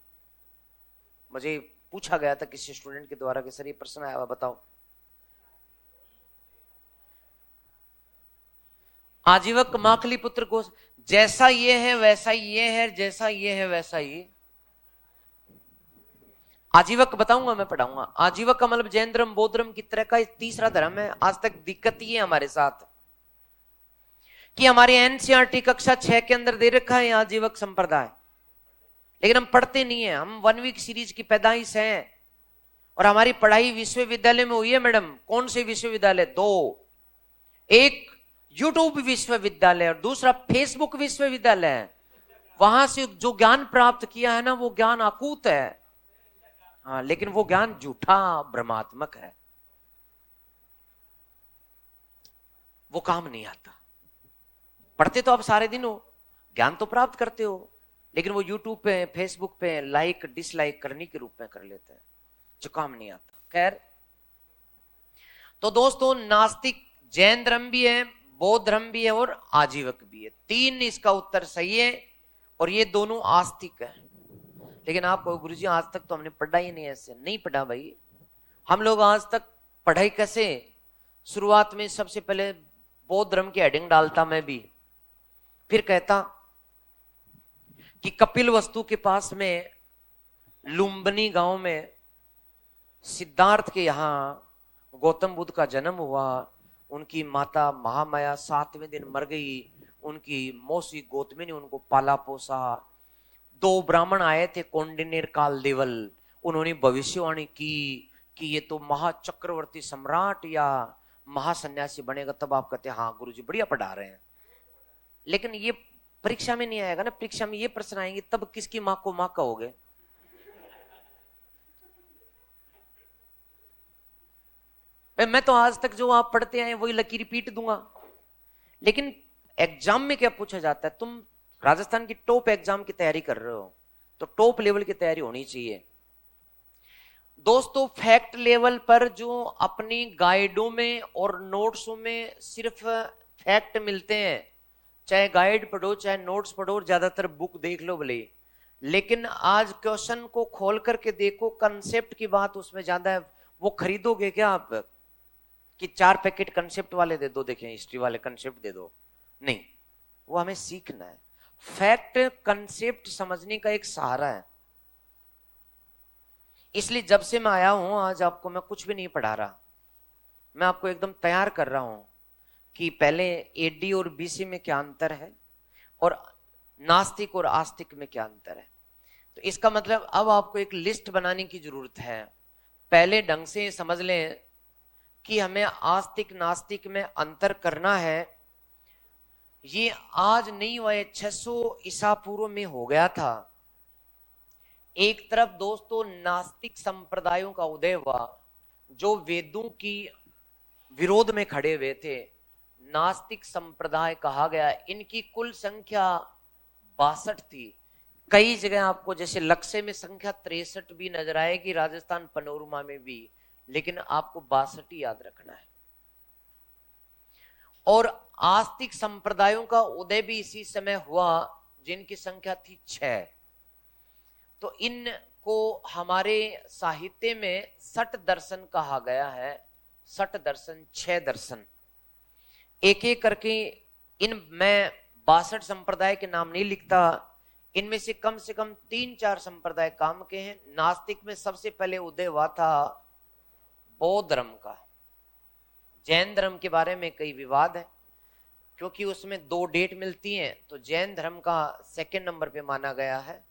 मुझे पूछा गया था किसी स्टूडेंट के द्वारा कि सर ये प्रश्न आया हुआ, बताओ। आजीवक माखली पुत्र को, जैसा ये है वैसा ये है, जैसा ये है वैसा ये। आजीवक बताऊंगा, मैं पढ़ाऊंगा। आजीवक का मतलब जैन धर्म, बौद्ध धर्म की तरह का तीसरा धर्म है। आज तक दिक्कत ये है हमारे साथ कि हमारे एनसीईआरटी कक्षा 6 के अंदर दे रखा है आजीवक संप्रदाय, लेकिन हम पढ़ते नहीं है। हम 1 वीक सीरीज की पैदाइश है, और हमारी पढ़ाई विश्वविद्यालय में हुई है मैडम। कौन से विश्वविद्यालय? 2। एक यूट्यूब विश्वविद्यालय और दूसरा फेसबुक विश्वविद्यालय है। वहां से जो ज्ञान प्राप्त किया है ना, वो ज्ञान अकूत है। हाँ, लेकिन वो ज्ञान झूठा भ्रमात्मक है, वो काम नहीं आता। पढ़ते तो आप सारे दिन हो, ज्ञान तो प्राप्त करते हो, लेकिन वो यूट्यूब पे, फेसबुक पे लाइक डिसलाइक करने के रूप में कर लेते हैं, जो काम नहीं आता। खैर, तो दोस्तों, नास्तिक जैन धर्म भी है, बौद्ध धर्म भी है, और आजीवक भी है। 3 इसका उत्तर सही है, और ये दोनों आस्तिक है। लेकिन आप कहो गुरुजी आज तक तो हमने पढ़ा ही नहीं, ऐसे नहीं पढ़ा भाई। हम लोग आज तक पढ़ाई कैसे, शुरुआत में सबसे पहले बौद्ध धर्म की हेडिंग डालता मैं भी, फिर कहता कि कपिल वस्तु के पास में लुम्बनी गांव में सिद्धार्थ के यहां गौतम बुद्ध का जन्म हुआ। उनकी माता महामाया 7वें दिन मर गई। उनकी मौसी गौतमी ने उनको पाला पोसा। 2 ब्राह्मण आए थे, कौंडिन्य कालदेवल। उन्होंने भविष्यवाणी की कि ये तो महाचक्रवर्ती सम्राट या महासन्यासी बनेगा। तब आप कहते हैं हाँ गुरुजी बढ़िया पढ़ा रहे हैं। लेकिन ये परीक्षा में नहीं आएगा ना। परीक्षा में ये प्रश्न आएंगे, तब किसकी मां को मां कहोगे? मैं तो आज तक जो आप पढ़ते आए वही लकीर पीट दूंगा। लेकिन एग्जाम में क्या पूछा जाता है? तुम राजस्थान की टॉप एग्जाम की तैयारी कर रहे हो, तो टॉप लेवल की तैयारी होनी चाहिए। दोस्तों, फैक्ट लेवल पर जो अपनी गाइडों में और नोट्सों में सिर्फ फैक्ट मिलते हैं, चाहे गाइड पढ़ो चाहे नोट्स पढ़ो, ज्यादातर बुक देख लो भले, लेकिन आज क्वेश्चन को खोल करके देखो, कंसेप्ट की बात उसमें ज्यादा है। वो खरीदोगे क्या आप कि 4 पैकेट कंसेप्ट वाले दे दो, देखें हिस्ट्री वाले कंसेप्ट दे दो? नहीं, वो हमें सीखना है। फैक्ट कंसेप्ट समझने का एक सहारा है। इसलिए जब से मैं आया हूं आज आपको मैं कुछ भी नहीं पढ़ा रहा, मैं आपको एकदम तैयार कर रहा हूं कि पहले एडी और बीसी में क्या अंतर है और नास्तिक और आस्तिक में क्या अंतर है। तो इसका मतलब अब आपको एक लिस्ट बनाने की जरूरत है। पहले ढंग से समझ लें कि हमें आस्तिक नास्तिक में अंतर करना है। ये आज नहीं हुआ, 600 ईसा पूर्व में हो गया था। एक तरफ दोस्तों नास्तिक संप्रदायों का उदय हुआ जो वेदों की विरोध में खड़े हुए थे, नास्तिक संप्रदाय कहा गया। इनकी कुल संख्या 62 थी। कई जगह आपको जैसे लक्ष्य में संख्या 63 भी नजर आएगी, राजस्थान पनोरमा में भी, लेकिन आपको 62 ही याद रखना है। और आस्तिक संप्रदायों का उदय भी इसी समय हुआ जिनकी संख्या थी 6। तो इनको हमारे साहित्य में सठ दर्शन कहा गया है। सठ दर्शन, 6 दर्शन। एक एक करके इन मैं 62 संप्रदाय के नाम नहीं लिखता, इनमें से कम 3-4 संप्रदाय काम के हैं। नास्तिक में सबसे पहले उदय हुआ था बौद्ध धर्म का। जैन धर्म के बारे में कई विवाद है क्योंकि उसमें 2 डेट मिलती हैं, तो जैन धर्म का 2nd नंबर पे माना गया है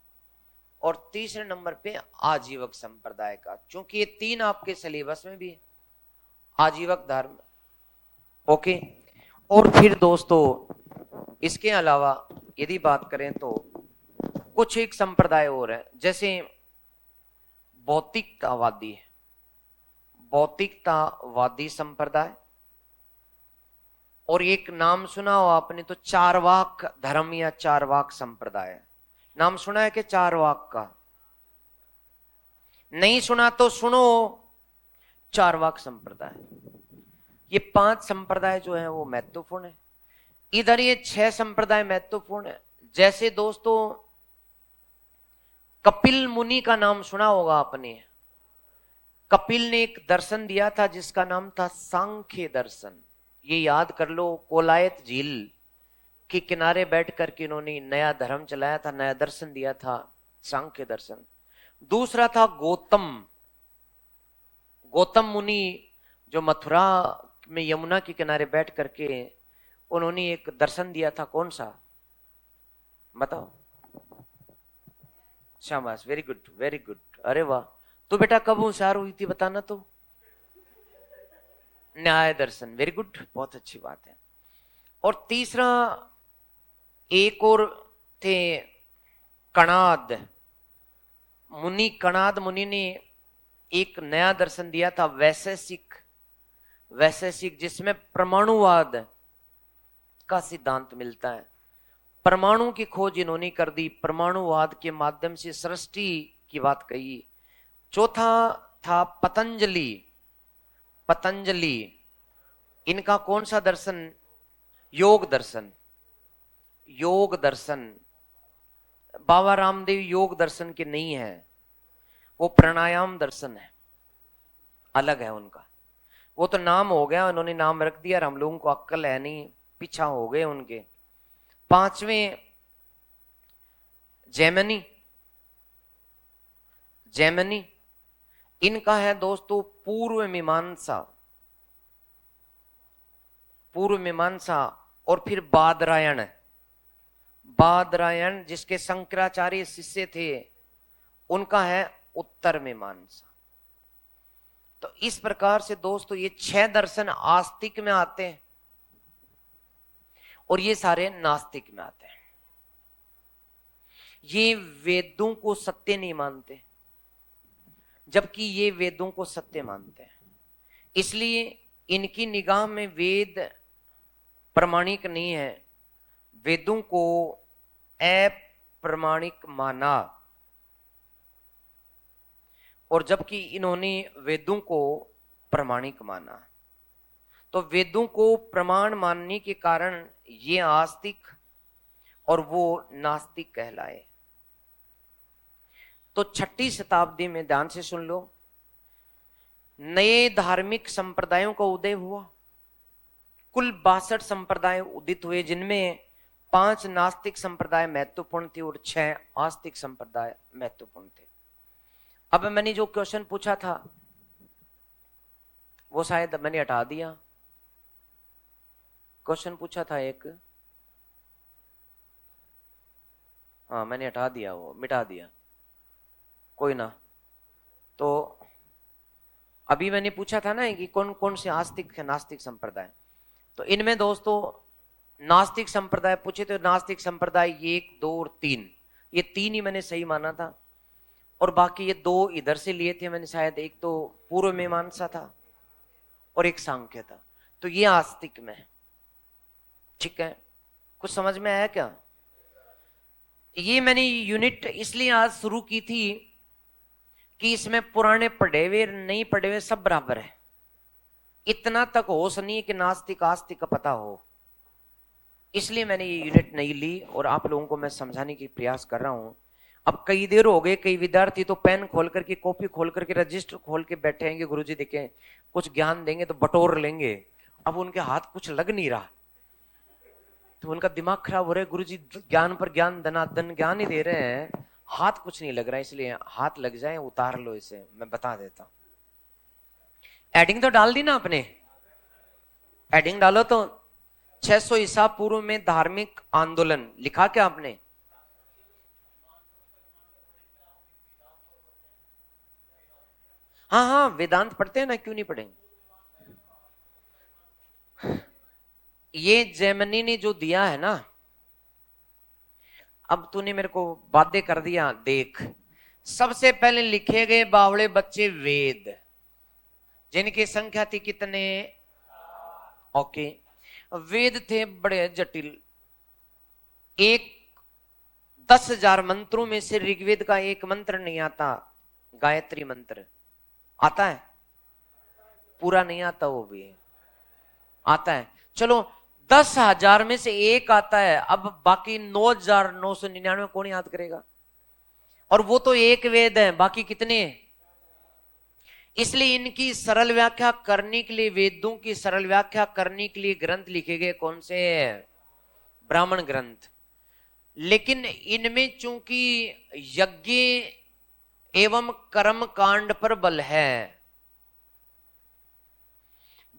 और 3रे नंबर पे आजीवक संप्रदाय का, क्योंकि ये 3 आपके सिलेबस में भी है, आजीवक धर्म। ओके। और फिर दोस्तों इसके अलावा यदि बात करें तो कुछ एक संप्रदाय और है, जैसे भौतिकतावादी है, भौतिकतावादी संप्रदाय। और एक नाम सुना हो आपने तो चारवाक धर्म या चारवाक संप्रदाय। नाम सुना है कि चारवाक का? नहीं सुना तो सुनो, चारवाक संप्रदाय। ये 5 संप्रदाय जो है वो महत्वपूर्ण है। इधर ये 6 संप्रदाय महत्वपूर्ण है। जैसे दोस्तों कपिल मुनि का नाम सुना होगा आपने। कपिल ने एक दर्शन दिया था जिसका नाम था सांख्य दर्शन। ये याद कर लो, कोलायत झील के किनारे बैठ करके इन्होंने नया धर्म चलाया था, नया दर्शन दिया था, सांख्य दर्शन। दूसरा था गौतम मुनि, जो मथुरा में यमुना के किनारे बैठ करके उन्होंने एक दर्शन दिया था। कौन सा बताओ? शाबाश, वेरी गुड वेरी गुड। अरे वाह, तो बेटा कब होशियार हुई थी बताना तो? न्याय दर्शन, वेरी गुड, बहुत अच्छी बात है। और तीसरा एक और थे कणाद मुनि। कणाद मुनि ने एक नया दर्शन दिया था वैशेषिक, जिसमें परमाणुवाद का सिद्धांत मिलता है। परमाणु की खोज इन्होंने कर दी, परमाणुवाद के माध्यम से सृष्टि की बात कही। चौथा था पतंजलि। इनका कौन सा दर्शन? योग दर्शन। बाबा रामदेव योग दर्शन के नहीं है, वो प्राणायाम दर्शन है, अलग है उनका। वो तो नाम हो गया, उन्होंने नाम रख दिया और हम लोगों को अक्ल है नहीं, पीछा हो गए उनके। 5वें जैमिनी। इनका है दोस्तों पूर्व मीमांसा। और फिर बादरायण जिसके शंकराचार्य शिष्य थे, उनका है उत्तर मीमांसा। तो इस प्रकार से दोस्तों ये 6 दर्शन आस्तिक में आते हैं और ये सारे नास्तिक में आते हैं। ये वेदों को सत्य नहीं मानते, जबकि ये वेदों को सत्य मानते हैं। इसलिए इनकी निगाह में वेद प्रमाणिक नहीं है, वेदों को अप्रमाणिक माना। और जबकि इन्होंने वेदों को प्रमाणिक माना, तो वेदों को प्रमाण मानने के कारण ये आस्तिक और वो नास्तिक कहलाए। तो 6ठी शताब्दी में, ध्यान से सुन लो, नए धार्मिक संप्रदायों का उदय हुआ। कुल 62 संप्रदाय उदित हुए, जिनमें 5 नास्तिक संप्रदाय महत्वपूर्ण थे और 6 आस्तिक संप्रदाय महत्वपूर्ण थे। अब मैंने जो क्वेश्चन पूछा था वो शायद मैंने हटा दिया। क्वेश्चन पूछा था एक, हाँ मैंने हटा दिया, वो मिटा दिया, कोई ना। तो अभी मैंने पूछा था ना कि कौन कौन से आस्तिक है नास्तिक संप्रदाय। तो इनमें दोस्तों नास्तिक संप्रदाय पूछे तो नास्तिक संप्रदाय 1, 2 और 3, ये 3 ही मैंने सही माना था। और बाकी ये 2 इधर से लिए थे मैंने शायद, एक तो पूर्व मीमांसा था और एक सांख्य था। तो ये आस्तिक में, ठीक है, कुछ समझ में आया क्या? ये मैंने यूनिट इसलिए आज शुरू की थी कि इसमें पुराने पढ़े हुए नहीं पढ़े हुए सब बराबर है। इतना तक होश नहीं है कि नास्तिक आस्तिक का पता हो, इसलिए मैंने ये यूनिट नहीं ली और आप लोगों को मैं समझाने की प्रयास कर रहा हूं। अब कई देर हो गए, कई विद्यार्थी तो पेन खोल करके, कॉपी खोल करके, रजिस्टर खोल के बैठे हैं कि गुरुजी देखें कुछ ज्ञान देंगे तो बटोर लेंगे। अब उनके हाथ कुछ लग नहीं रहा तो उनका दिमाग खराब हो रहा है। गुरुजी ज्ञान पर ज्ञान, धनाधन ज्ञान ही दे रहे हैं, हाथ कुछ नहीं लग रहा है, इसलिए हाथ लग जाए उतार लो इसे, मैं बता देता हूं। एडिंग तो डाल दी ना आपने, एडिंग डालो तो 600 ईसा पूर्व में धार्मिक आंदोलन लिखा क्या आपने? हाँ हाँ वेदांत पढ़ते हैं ना, क्यों नहीं पढ़ेंगे। ये जैमिनी ने जो दिया है ना, अब तूने मेरे को बातें कर दिया। देख, सबसे पहले लिखे गए बावड़े बच्चे वेद, जिनकी संख्या थी कितने? ओके, वेद थे बड़े जटिल। एक 10,000 मंत्रों में से ऋग्वेद का एक मंत्र नहीं आता, गायत्री मंत्र आता है, पूरा नहीं आता, वो भी आता है। चलो 10,000 में से एक आता है, अब बाकी 9,999 कौन याद करेगा? और वो तो एक वेद है, बाकी कितने? इसलिए इनकी सरल व्याख्या करने के लिए, वेदों की सरल व्याख्या करने के लिए ग्रंथ लिखे गए, कौन से? ब्राह्मण ग्रंथ। लेकिन इनमें चूंकि यज्ञ एवं कर्म कांड पर बल है,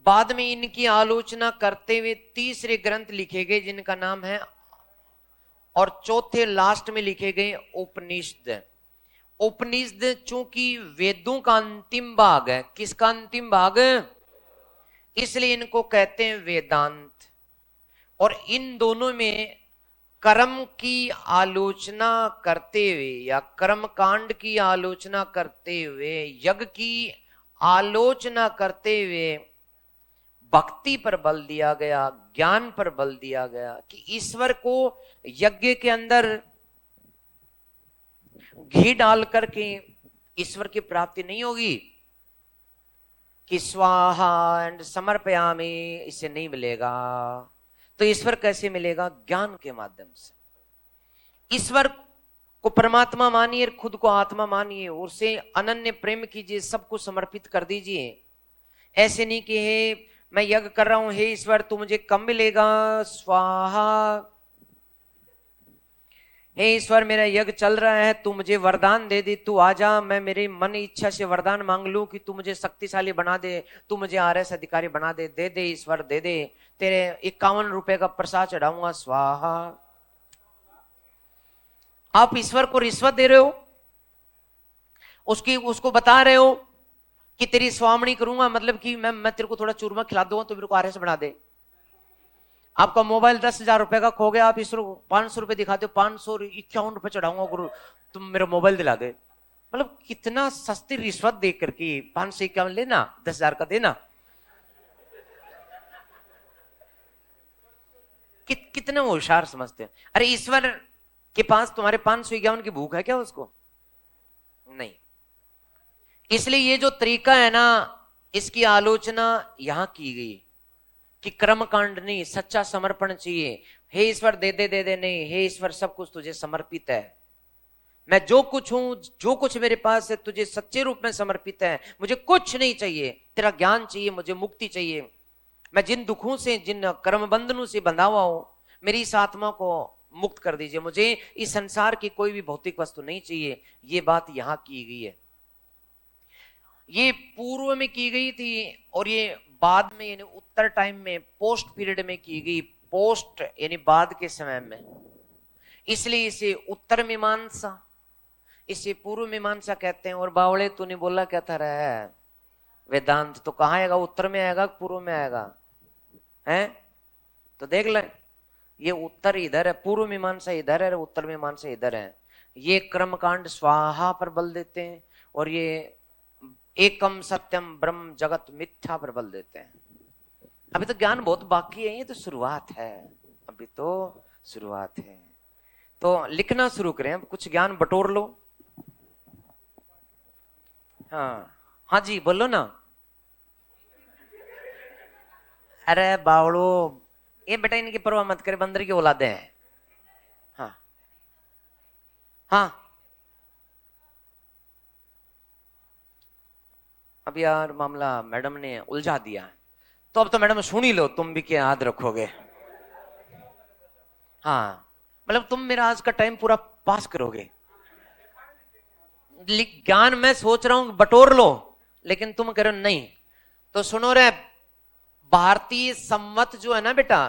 बाद में इनकी आलोचना करते हुए तीसरे ग्रंथ लिखे गए जिनका नाम है, और चौथे लास्ट में लिखे गए उपनिषद। उपनिषद चूंकि वेदों का अंतिम भाग है, किसका अंतिम भाग? इसलिए इनको कहते हैं वेदांत। और इन दोनों में कर्म की आलोचना करते हुए या कर्म कांड की आलोचना करते हुए, यज्ञ की आलोचना करते हुए भक्ति पर बल दिया गया, ज्ञान पर बल दिया गया कि ईश्वर को यज्ञ के अंदर घी डाल करके ईश्वर की प्राप्ति नहीं होगी, कि स्वाहा एंड समर्पयामि, इससे नहीं मिलेगा। तो ईश्वर कैसे मिलेगा? ज्ञान के माध्यम से। ईश्वर को परमात्मा मानिए, खुद को आत्मा मानिए, उससे अनन्य प्रेम कीजिए, सब कुछ समर्पित कर दीजिए। ऐसे नहीं कि हे मैं यज्ञ कर रहा हूं, हे ईश्वर तू मुझे कम मिलेगा, स्वाहा। हे ईश्वर मेरा यज्ञ चल रहा है, तू मुझे वरदान दे दे, तू आजा, मैं मेरी मन इच्छा से वरदान मांग लूं कि तू मुझे शक्तिशाली बना दे, तू मुझे आरएस अधिकारी बना दे, दे दे ईश्वर दे दे, तेरे 51 रुपए का प्रसाद चढ़ाऊंगा, स्वाहा। आप ईश्वर को रिश्वत दे रहे हो, उसको बता रहे हो कि तेरी स्वामणी करूंगा, मतलब कि मैं तेरे को थोड़ा चूरमा खिला दूंगा तो मेरे को आरएस बना दे। आपका मोबाइल 10,000 रुपए का खो गया, आप ईश्वर को 500 रुपए दिखाते हो, 551 रुपए चढ़ाऊंगा गुरु, तुम मेरा मोबाइल दिला दे। मतलब कितना सस्ती रिश्वत दे करके 551 लेना, 10,000 का देना। कितने होशियार समझते हैं। अरे ईश्वर के पास तुम्हारे 551 की भूख है क्या उसको? नहीं। इसलिए ये जो तरीका है ना, इसकी आलोचना यहां की गई कि कर्म कांड नहीं, सच्चा समर्पण चाहिए। हे ईश्वर दे दे दे दे नहीं, हे ईश्वर सब कुछ तुझे समर्पित है, मैं जो कुछ हूं, जो कुछ मेरे पास है तुझे सच्चे रूप में समर्पित है, मुझे कुछ नहीं चाहिए, तेरा ज्ञान चाहिए, मुझे मुक्ति चाहिए। मैं जिन दुखों से, जिन कर्म बंधनों से बंधा हुआ हूं, मेरी इस आत्मा को मुक्त कर दीजिए, मुझे इस संसार की कोई भी भौतिक वस्तु नहीं चाहिए। ये बात यहां की गई है, ये पूर्व में की गई थी और ये बाद में यानी उत्तर टाइम में पोस्ट पीरियड में की गई, पोस्ट यानी बाद के समय में, इसलिए इसे उत्तर मीमांसा, इसे पूर्व मीमांसा कहते हैं। और बावड़े तूने बोला क्या था रहा वेदांत, तो कहाँ आएगा, उत्तर में आएगा पूर्व में आएगा है? तो देख ले, ये उत्तर इधर है, पूर्व मीमांसा इधर है, उत्तर मीमांसा इधर है। ये कर्मकांड स्वाहा पर बल देते हैं और ये एकम सत्यम ब्रह्म जगत मिथ्या पर बल देते हैं। अभी तो ज्ञान बहुत बाकी है, ये तो शुरुआत है, अभी तो शुरुआत है। तो लिखना शुरू करें, अब कुछ ज्ञान बटोर लो। हाँ हाँ जी बोलो ना। अरे बावड़ो, ये बेटा इनकी परवाह मत करे, बंदर की औलादे हैं। हाँ हाँ, अब यार मामला मैडम ने उलझा दिया, तो अब तो मैडम सुन ही लो, तुम भी क्या याद रखोगे। हाँ मतलब तुम मेरा आज का टाइम पूरा पास करोगे, ज्ञान मैं सोच रहा हूं बटोर लो, लेकिन तुम कह रहे हो नहीं। तो सुनो रे, भारतीय संवत जो है ना बेटा,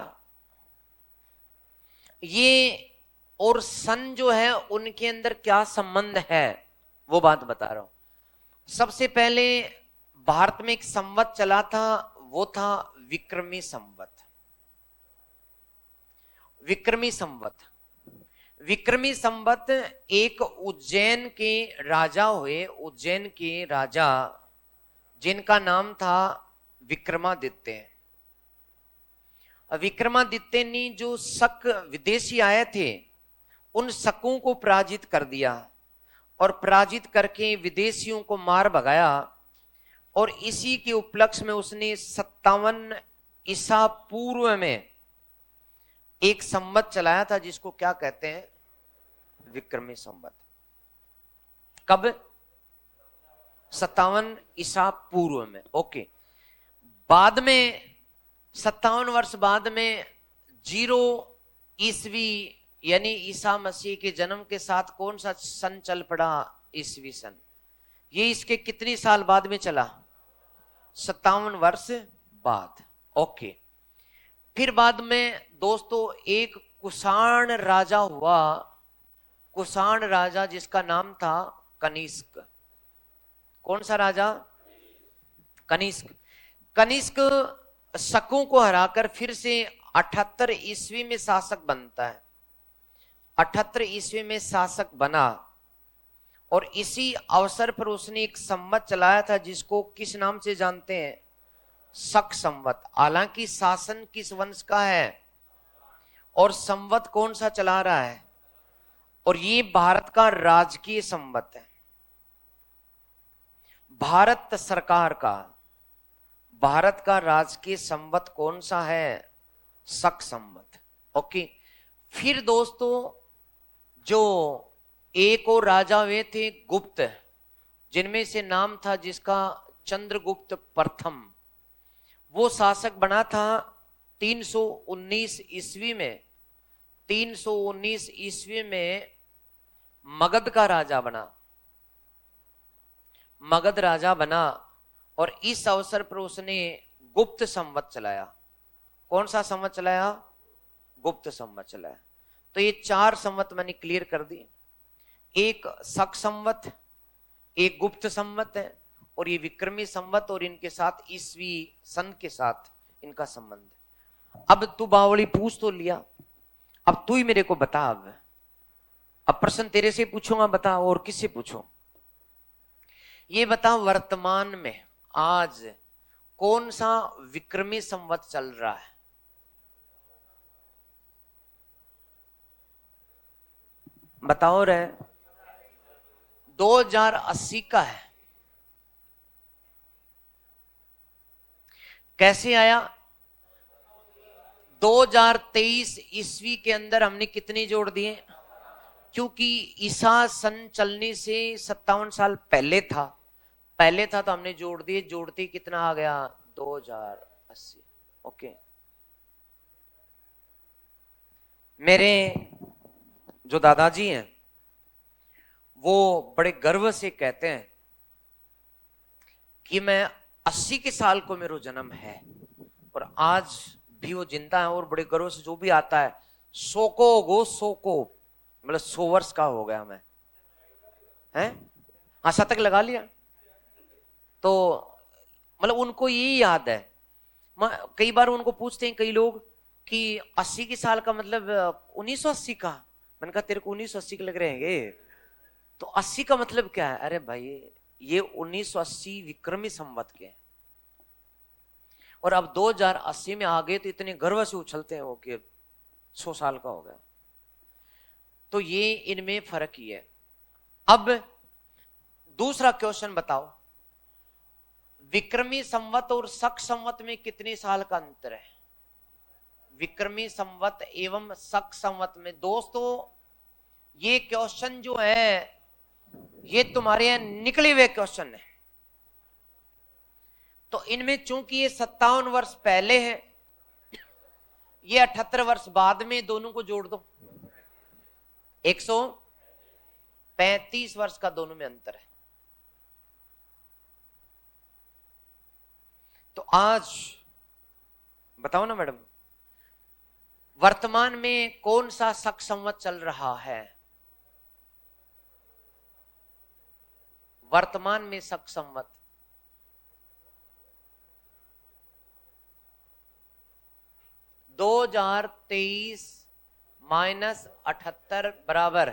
ये और सन जो है उनके अंदर क्या संबंध है, वो बात बता रहा हूं। सबसे पहले भारत में एक संवत चला था, वो था विक्रमी संवत। विक्रमी संवत, विक्रमी संवत एक उज्जैन के राजा हुए, उज्जैन के राजा जिनका नाम था विक्रमादित्य। विक्रमादित्य ने जो शक विदेशी आए थे, उन शकों को पराजित कर दिया और पराजित करके विदेशियों को मार भगाया। और इसी के उपलक्ष्य में उसने 57 ईसा पूर्व में एक संवत चलाया था, जिसको क्या कहते हैं, विक्रमी संवत। कब? 57 ईसा पूर्व में। ओके, बाद में 57 वर्ष बाद में 0 ईस्वी यानी ईसा मसीह के जन्म के साथ कौन सा सन चल पड़ा, ईस्वी सन। ये इसके कितनी साल बाद में चला, 57 वर्ष बाद। ओके, फिर बाद में दोस्तों एक कुषाण राजा हुआ, कुषाण राजा जिसका नाम था कनिष्क। कौन सा राजा? कनिष्क। कनिष्क शकों को हराकर फिर से 78 ईस्वी में शासक बनता है, 78 ईस्वी में शासक बना। और इसी अवसर पर उसने एक संवत चलाया था, जिसको किस नाम से जानते हैं, शक संवत। हालांकि शासन किस वंश का है और संवत कौन सा चला रहा है, और ये भारत का राजकीय संवत है, भारत सरकार का। भारत का राजकीय संवत कौन सा है, शक संवत। ओके, फिर दोस्तों जो एक और राजा हुए थे गुप्त, जिनमें से नाम था जिसका चंद्रगुप्त प्रथम, वो शासक बना था 319 ईस्वी में। 319 ईस्वी में मगध का राजा बना, मगध राजा बना। और इस अवसर पर उसने गुप्त संवत चलाया। कौन सा संवत चलाया? गुप्त संवत चलाया। तो ये 4 संवत मैंने क्लियर कर दी, एक शक संवत, एक गुप्त संवत है, और ये विक्रमी संवत, और इनके साथ ईस्वी सन के साथ इनका संबंध है। अब तू बावली पूछ तो लिया, अब तू ही मेरे को बता। अब प्रश्न तेरे से पूछूंगा, बता, और किससे पूछूं? ये बता, वर्तमान में आज कौन सा विक्रमी संवत चल रहा है? बताओ रे। 2080 का है। कैसे आया? 2023 ईस्वी के अंदर हमने कितने जोड़ दिए? क्योंकि ईसा सन चलने से 57 साल पहले था, पहले था, तो हमने जोड़ दिए, जोड़ते कितना आ गया? 2080। ओके, मेरे जो दादाजी हैं वो बड़े गर्व से कहते हैं कि मैं 80 के साल को मेरा जन्म है और आज भी वो जिंदा है, और बड़े गर्व से जो भी आता है 100 को गो 100 को, मतलब 100 वर्ष का हो गया मैं, है। हाँ, शतक लगा लिया। तो मतलब उनको यही याद है। कई बार उनको पूछते हैं कई लोग कि 80 की साल का मतलब 1980 का। मैंने कहा तेरे को 1980 के लग रहे हैं, तो 80 का मतलब क्या है? अरे भाई ये 1980 विक्रमी संवत के हैं, और अब 2080 में आ गए तो इतने गर्व से उछलते हैं वो कि 100 साल का हो गया। तो ये इनमें फर्क ही है। अब दूसरा क्वेश्चन बताओ, विक्रमी संवत और शक संवत में कितने साल का अंतर है? विक्रमी संवत एवं शक संवत में दोस्तों, ये क्वेश्चन जो है ये तुम्हारे यहां निकले हुए क्वेश्चन है। तो इनमें चूंकि ये 57 वर्ष पहले है, ये 78 वर्ष बाद में, दोनों को जोड़ दो 135 वर्ष का दोनों में अंतर है। तो आज बताओ ना मैडम, वर्तमान में कौन सा शक संवत चल रहा है? वर्तमान में शक संवत 2023 माइनस 78 बराबर,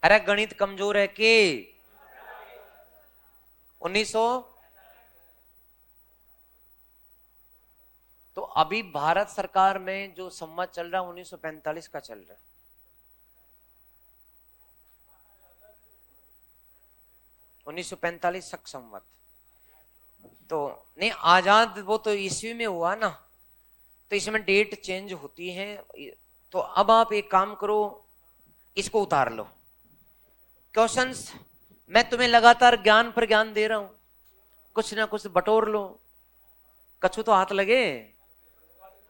अरे गणित कमजोर है कि 1900। तो अभी भारत सरकार में जो संवत चल रहा है 1945 का चल रहा है। उन्नीस सौ पैंतालीस शक संवत। तो नहीं, आजाद वो तो ईस्वी में हुआ ना, तो इसमें डेट चेंज होती है। तो अब आप एक काम करो, इसको उतार लो क्वेश्चंस। मैं तुम्हें लगातार ज्ञान पर ज्ञान दे रहा हूं, कुछ ना कुछ बटोर लो। कछु तो हाथ लगे।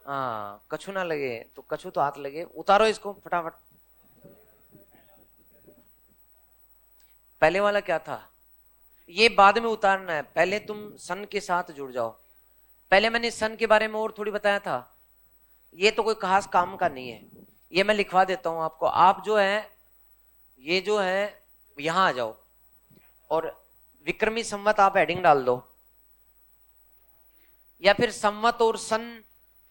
हाँ, कछु ना लगे तो कछु तो हाथ लगे। उतारो इसको फटाफट। पहले वाला क्या था? ये बाद में उतारना है, पहले तुम सन के साथ जुड़ जाओ। पहले मैंने सन के बारे में और थोड़ी बताया था। ये तो कोई खास काम का नहीं है, ये मैं लिखवा देता हूं आपको। आप जो है ये जो है यहां आ जाओ, और विक्रमी संवत आप हेडिंग डाल दो, या फिर संवत और सन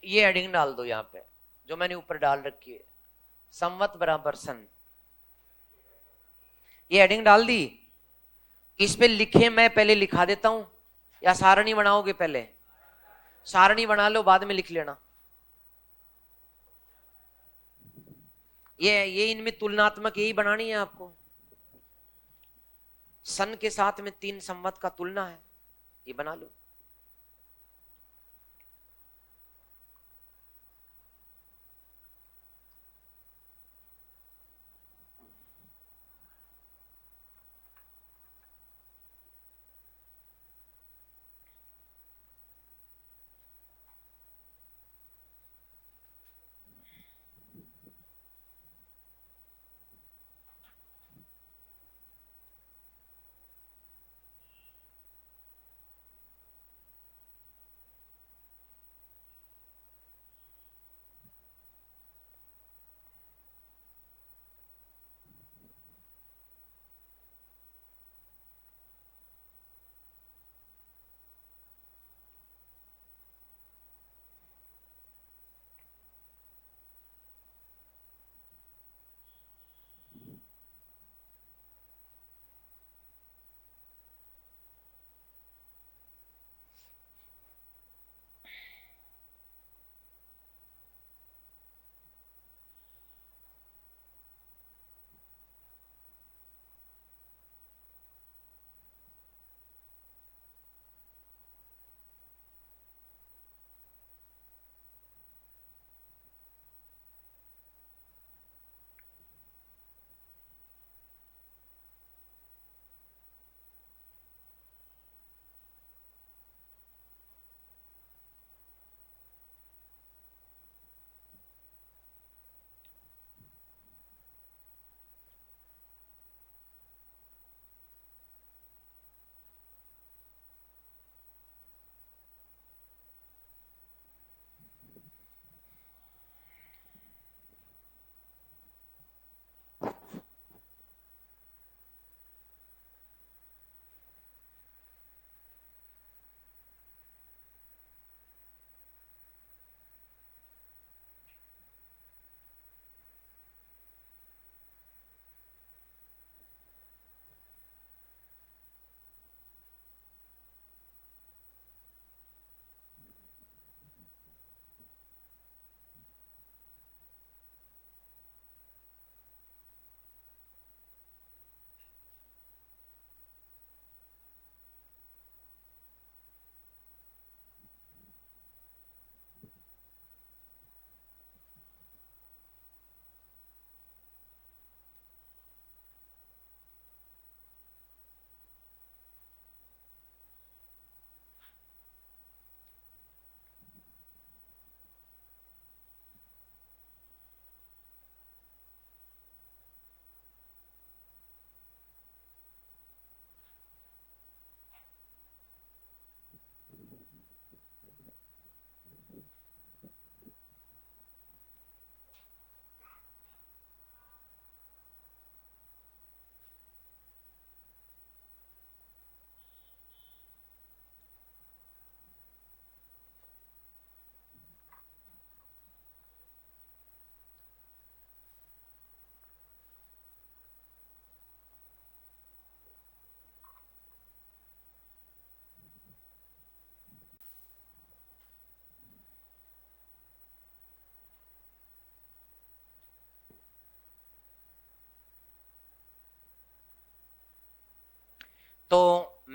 ये हेडिंग डाल दो यहां पे, जो मैंने ऊपर डाल रखी है, संवत बराबर सन, ये हेडिंग डाल दी। इस पे लिखे, मैं पहले लिखा देता हूं, या सारणी बनाओगे? पहले सारणी बना लो, बाद में लिख लेना। ये इनमें तुलनात्मक यही बनानी है आपको। सन के साथ में 3 संवत का तुलना है, ये बना लो।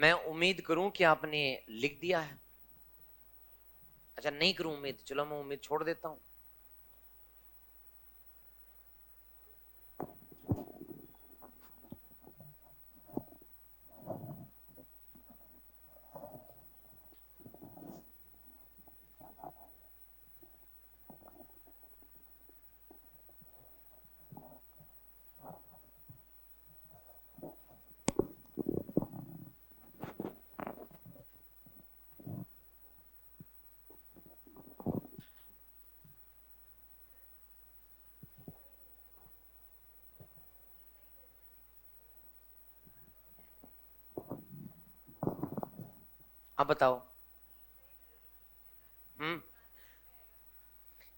मैं उम्मीद करूं कि आपने लिख दिया है। अच्छा नहीं करूं उम्मीद, चलो मैं उम्मीद छोड़ देता हूं। अब बताओ।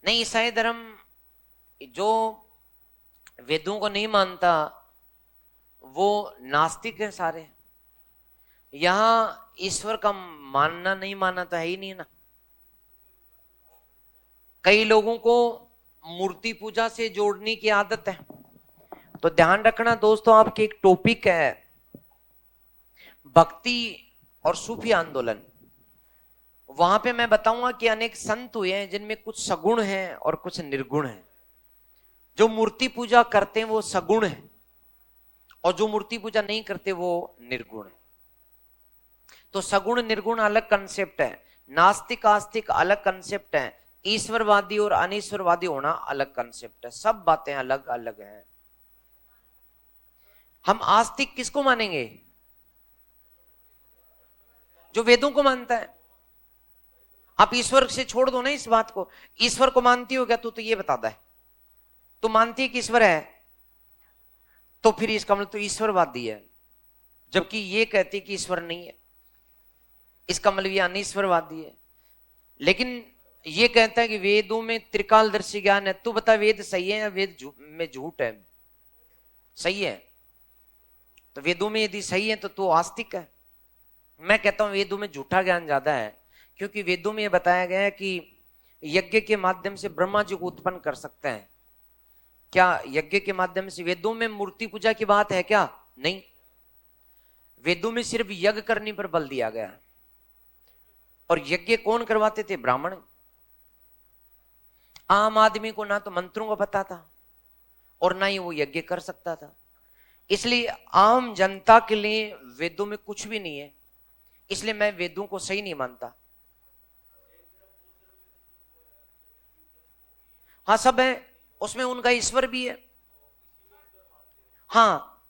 नहीं, ईसाई धर्म जो वेदों को नहीं मानता वो नास्तिक है सारे। यहां ईश्वर का मानना नहीं मानना तो है ही नहीं ना। कई लोगों को मूर्ति पूजा से जोड़ने की आदत है। तो ध्यान रखना दोस्तों, आपकी एक टॉपिक है भक्ति और सूफी आंदोलन। वहां पे मैं बताऊंगा कि अनेक संत हुए हैं जिनमें कुछ सगुण हैं और कुछ निर्गुण हैं। जो मूर्ति पूजा करते हैं वो सगुण है, और जो मूर्ति पूजा नहीं करते वो निर्गुण है। तो सगुण निर्गुण अलग कंसेप्ट है, नास्तिक आस्तिक अलग कंसेप्ट है, ईश्वरवादी और अनीश्वरवादी होना अलग कंसेप्ट है। सब बातें अलग अलग हैं। हम आस्तिक किसको मानेंगे? जो वेदों को मानता है। आप ईश्वर से छोड़ दो ना इस बात को। ईश्वर को मानती हो क्या? तू तो ये बताता है तू मानती है कि ईश्वर है, तो फिर इसका मतलब तो ईश्वरवादी है। जबकि ये कहती है कि ईश्वर नहीं है, इसका मतलब ये अनीश्वरवादी है। लेकिन ये कहता है कि वेदों में त्रिकालदर्शी ज्ञान है। तू बता वेद सही है या वेद में झूठ है? सही है। तो वेदों में यदि सही है तो तू आस्तिक है। मैं कहता हूं वेदों में झूठा ज्ञान ज्यादा है, क्योंकि वेदों में यह बताया गया है कि यज्ञ के माध्यम से ब्रह्मा जी को उत्पन्न कर सकते हैं। क्या यज्ञ के माध्यम से? वेदों में मूर्ति पूजा की बात है क्या? नहीं। वेदों में सिर्फ यज्ञ करने पर बल दिया गया। और यज्ञ कौन करवाते थे? ब्राह्मण। आम आदमी को ना तो मंत्रों का पता था और ना ही वो यज्ञ कर सकता था। इसलिए आम जनता के लिए वेदों में कुछ भी नहीं है। इसलिए मैं वेदों को सही नहीं मानता। हाँ सब है, उसमें उनका ईश्वर भी है। हाँ,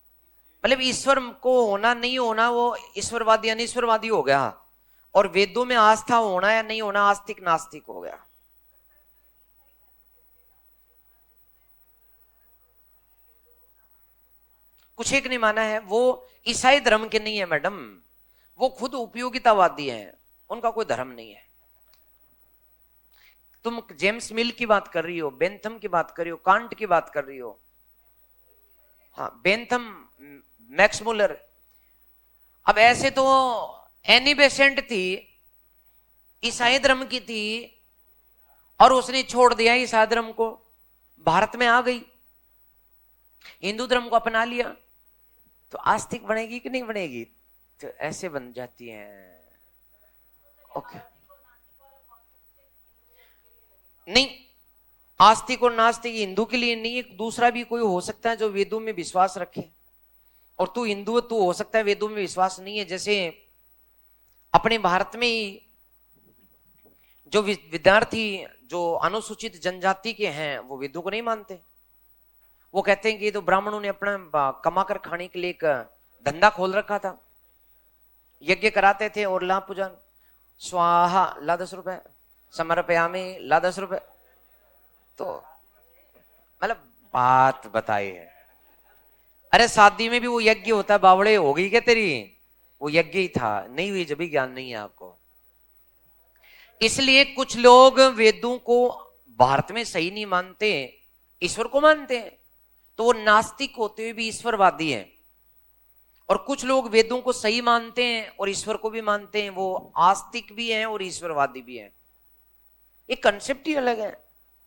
मतलब ईश्वर को होना नहीं होना वो ईश्वरवादी अनिश्वरवादी हो गया। और वेदों में आस्था होना या नहीं होना आस्तिक नास्तिक हो गया। कुछ एक नहीं माना है। वो ईसाई धर्म के नहीं है मैडम, वो खुद उपयोगितावादी हैं। उनका कोई धर्म नहीं है। तुम जेम्स मिल की बात कर रही हो, बेंथम की बात कर रही हो, कांट की बात कर रही हो। हाँ बेंथम, मैक्स मुलर। अब ऐसे तो एनी बेसेंट थी, ईसाई धर्म की थी, और उसने छोड़ दिया ईसाई धर्म को, भारत में आ गई, हिंदू धर्म को अपना लिया। तो आस्तिक बनेगी कि नहीं बनेगी? तो ऐसे बन जाती है। ओके, नहीं, आस्तिक और नास्तिक हिंदू के लिए नहीं, एक दूसरा भी कोई हो सकता है जो वेदों में विश्वास रखे। और तू हिंदू है, तू हो सकता है वेदों में विश्वास नहीं है। जैसे अपने भारत में ही जो विद्यार्थी जो अनुसूचित जनजाति के हैं वो वेदों को नहीं मानते। वो कहते हैं कि तो ब्राह्मणों ने अपना कमा कर खाने के लिए एक धंधा खोल रखा था। यज्ञ कराते थे और ला पूजन, स्वाहा ला 10 रुपए, समर्पयामी ला 10 रुपए। तो मतलब बात बताई है। अरे शादी में भी वो यज्ञ होता है, बावड़े हो गई क्या तेरी? वो यज्ञ ही था, नहीं हुई जब भी ज्ञान नहीं है आपको। इसलिए कुछ लोग वेदों को भारत में सही नहीं मानते, ईश्वर को मानते हैं, तो वो नास्तिक होते हुए भी ईश्वरवादी हैं। और कुछ लोग वेदों को सही मानते हैं और ईश्वर को भी मानते हैं, वो आस्तिक भी हैं और ईश्वरवादी भी हैं। ये कंसेप्ट ही अलग है।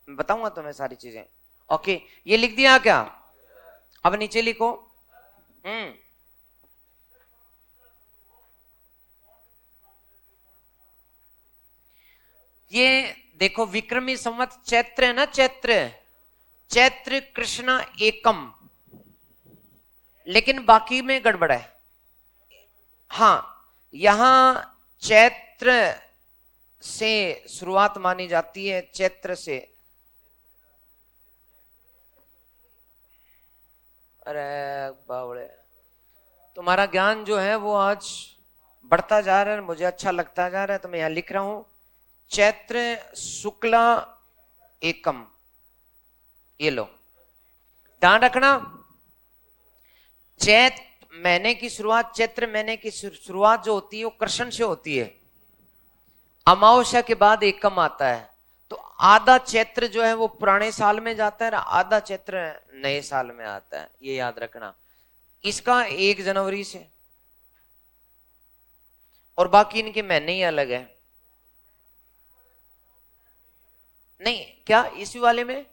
बताऊंगा तुम्हें सारी चीजें। ओके, ये लिख दिया क्या? अब नीचे लिखो। हम्म ये देखो विक्रमी संवत चैत्र है ना, चैत्र, चैत्र कृष्ण एकम, लेकिन बाकी में गड़बड़ है। हाँ, यहां चैत्र से शुरुआत मानी जाती है, चैत्र से। अरे बावड़े, तुम्हारा ज्ञान जो है वो आज बढ़ता जा रहा है, मुझे अच्छा लगता जा रहा है, तो मैं यहां लिख रहा हूं चैत्र शुक्ला एकम। ये लो, ध्यान रखना, चैत महीने की शुरुआत, चैत्र महीने की शुरुआत जो होती है वो कृष्ण से होती है, अमावस्या के बाद एकम आता है। तो आधा चैत्र जो है वो पुराने साल में जाता है, आधा चैत्र नए साल में आता है, ये याद रखना। इसका 1 जनवरी से, और बाकी इनके महीने ही अलग है। नहीं, क्या इसी वाले में?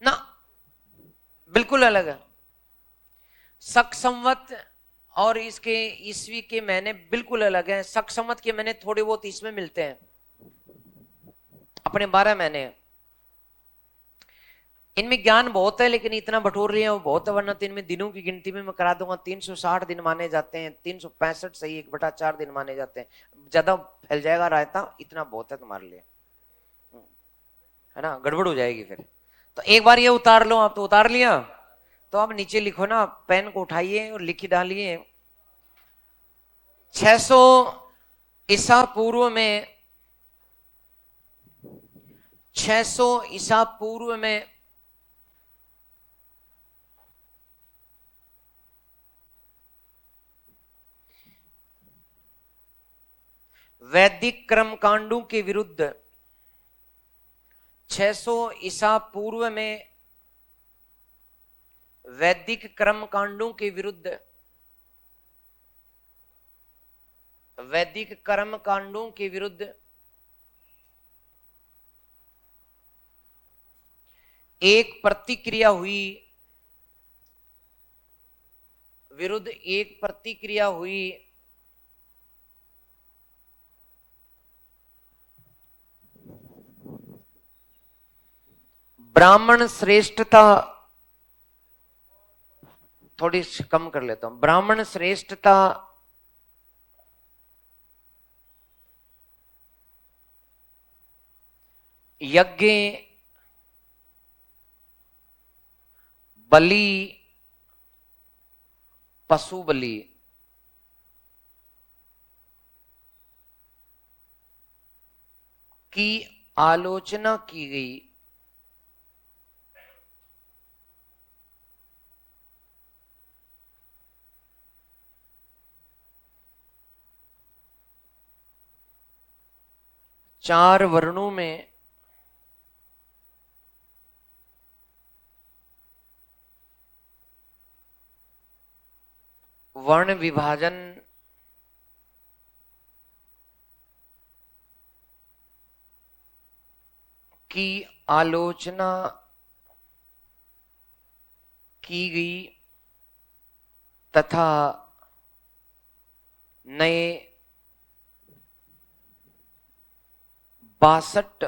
ना, बिल्कुल अलग है। शक संवत और इसके ईस्वी के महीने बिल्कुल अलग हैं। शक संवत के महीने थोड़े बहुत इसमें मिलते हैं, अपने 12 महीने। इनमें ज्ञान बहुत है, लेकिन इतना बटोर रहे हैं वो बहुत है, वरना तो इनमें दिनों की गिनती में मैं करा दूंगा। 360 दिन माने जाते हैं, 365 सही 1/4 दिन माने जाते हैं। ज्यादा फैल जाएगा रायता, इतना बहुत है तुम्हारे लिए, है ना, गड़बड़ हो जाएगी फिर। तो एक बार ये उतार लो, आप तो उतार लिया, तो आप नीचे लिखो ना, पेन को उठाइए और लिखी डालिए 600 ईसा पूर्व में, 600 ईसा पूर्व में वैदिक कर्म कांडों के विरुद्ध, 600 ईसा पूर्व में वैदिक कर्म कांडों के विरुद्ध, वैदिक कर्म कांडों के विरुद्ध एक प्रतिक्रिया हुई, विरुद्ध एक प्रतिक्रिया हुई। ब्राह्मण श्रेष्ठता, थोड़ी कम कर लेता हूं, ब्राह्मण श्रेष्ठता यज्ञ बलि पशु बलि की आलोचना की गई। चार वर्णों में वर्ण विभाजन की आलोचना की गई तथा नए 62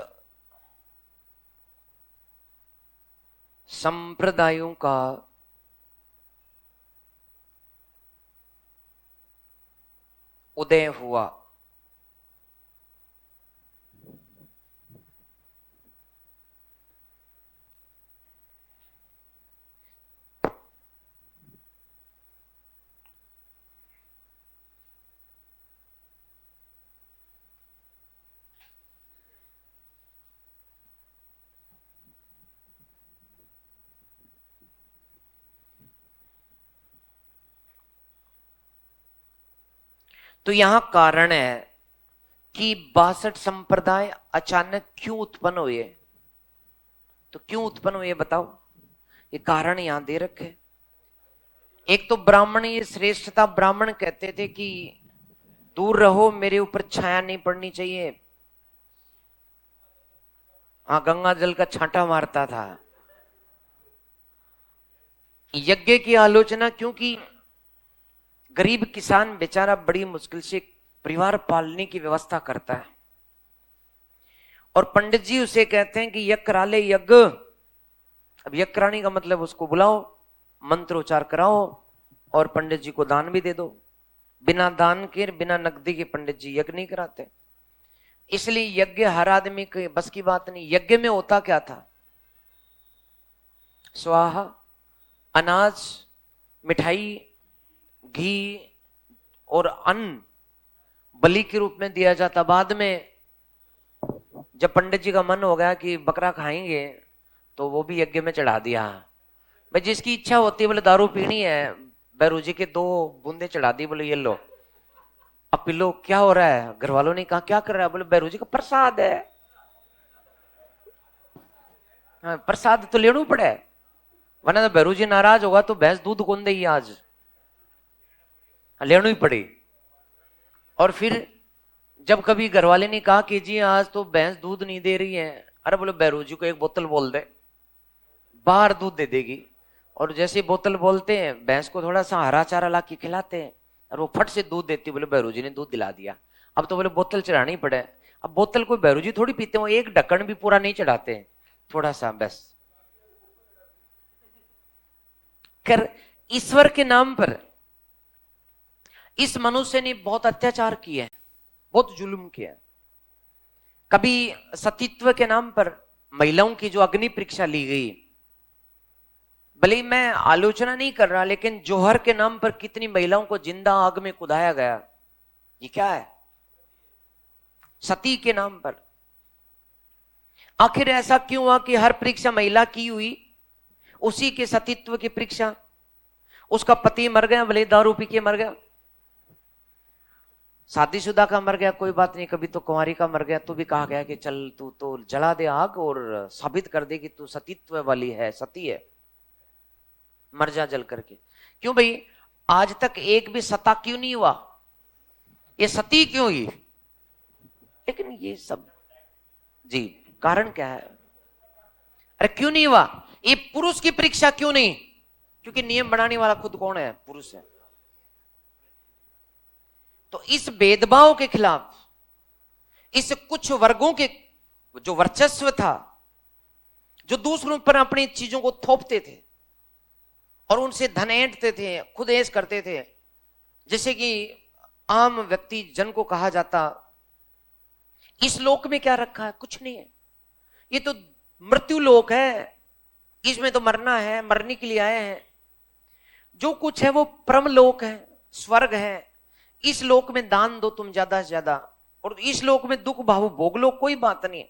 संप्रदायों का उदय हुआ। तो यहां कारण है कि 62 संप्रदाय अचानक क्यों उत्पन्न हुए। तो क्यों उत्पन्न हुए बताओ, ये कारण यहां दे रखे। एक तो ब्राह्मण, ये श्रेष्ठता, ब्राह्मण कहते थे कि दूर रहो, मेरे ऊपर छाया नहीं पड़नी चाहिए। हाँ, गंगा जल का छांटा मारता था। यज्ञ की आलोचना, क्योंकि गरीब किसान बेचारा बड़ी मुश्किल से परिवार पालने की व्यवस्था करता है, और पंडित जी उसे कहते हैं कि यज्ञ करा ले यज्ञ। अब यज्ञ कराने का मतलब उसको बुलाओ, मंत्रोच्चार कराओ और पंडित जी को दान भी दे दो। बिना दान के, बिना नकदी के पंडित जी यज्ञ नहीं कराते। इसलिए यज्ञ हर आदमी के बस की बात नहीं। यज्ञ में होता क्या था? स्वाहा, अनाज, मिठाई, घी और अन्न बलि के रूप में दिया जाता। बाद में जब पंडित जी का मन हो गया कि बकरा खाएंगे, तो वो भी यज्ञ में चढ़ा दिया। भाई जिसकी इच्छा होती है, बोले दारू पीनी है, बैरू जी के 2 बूंदे चढ़ा दी, बोले ये लो अब पी लो। क्या हो रहा है? घर वालों ने कहा क्या कर रहा है? बोले बैरू जी का प्रसाद है। हाँ, प्रसाद तो लेना पड़े, वरना तो बैरू जी नाराज होगा तो भैंस दूध कौन देगी आज, लेना ही पड़े। और फिर जब कभी घर वाले ने कहा कि जी आज तो भैंस दूध नहीं दे रही है, अरे बोले बैरू जी को 1 बोतल बोल दे, बाहर दूध दे देगी। और जैसे बोतल बोलते हैं, भैंस को थोड़ा सा हरा चारा ला के खिलाते हैं और वो फट से दूध देती। बोले बैरू जी ने दूध दिला दिया। अब तो बोले बोतल चढ़ानी पड़े। अब बोतल कोई बैरू जी थोड़ी पीते हो, एक ढक्कन भी पूरा नहीं चढ़ाते हैं, थोड़ा सा बस। कर ईश्वर के नाम पर इस मनुष्य ने बहुत अत्याचार किए, बहुत जुल्म किया। कभी सतीत्व के नाम पर महिलाओं की जो अग्नि परीक्षा ली गई, भले मैं आलोचना नहीं कर रहा, लेकिन जौहर के नाम पर कितनी महिलाओं को जिंदा आग में कुदाया गया, ये क्या है? सती के नाम पर। आखिर ऐसा क्यों हुआ कि हर परीक्षा महिला की हुई, उसी के सतीत्व की परीक्षा? उसका पति मर गया, भले दारू पी के मर गया, शादीशुदा का मर गया कोई बात नहीं, कभी तो कुंवारी का मर गया तो भी कहा गया कि चल तू तो जला दे आग और साबित कर दे कि तू सतीत्व वाली है, सती है, मर जा जल करके। क्यों भाई? आज तक एक भी सता क्यों नहीं हुआ? ये सती क्यों हुई? लेकिन ये सब जी कारण क्या है? अरे क्यों नहीं हुआ? ये पुरुष की परीक्षा क्यों नहीं? क्योंकि नियम बनाने वाला खुद कौन है? पुरुष है। तो इस भेदभाव के खिलाफ, इस कुछ वर्गों के जो वर्चस्व था, जो दूसरों पर अपनी चीजों को थोपते थे और उनसे धन ऐंठते थे, खुद ऐश करते थे, जैसे कि आम व्यक्ति जन को कहा जाता, इस लोक में क्या रखा है? कुछ नहीं है, ये तो मृत्यु लोक है, इसमें तो मरना है, मरने के लिए आए हैं। जो कुछ है वो परम लोक है, स्वर्ग है। इस लोक में दान दो तुम ज्यादा से ज्यादा, और इस लोक में दुख भाव भोग लो, कोई बात नहीं।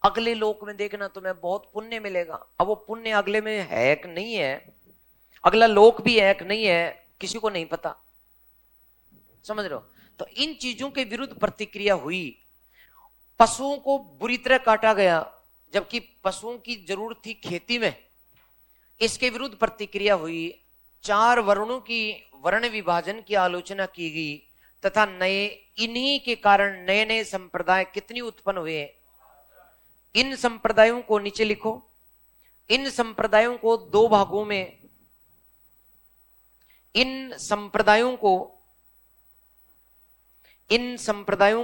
अगले लोक में देखना तुम्हें बहुत पुण्य मिलेगा। अब वो पुण्य अगले में है कि नहीं है, अगला लोक भी है कि नहीं है, किसी को नहीं पता। समझ रहे हो? तो इन चीजों के विरुद्ध प्रतिक्रिया हुई। पशुओं को बुरी तरह काटा गया, जबकि पशुओं की जरूरत थी खेती में, इसके विरुद्ध प्रतिक्रिया हुई। 4 वर्णों की वर्ण विभाजन की आलोचना की गई, तथा नए इन्हीं के कारण नए नए संप्रदाय कितनी उत्पन्न हुए। इन संप्रदायों को नीचे लिखो। इन संप्रदायों को 2 भागों में, इन संप्रदायों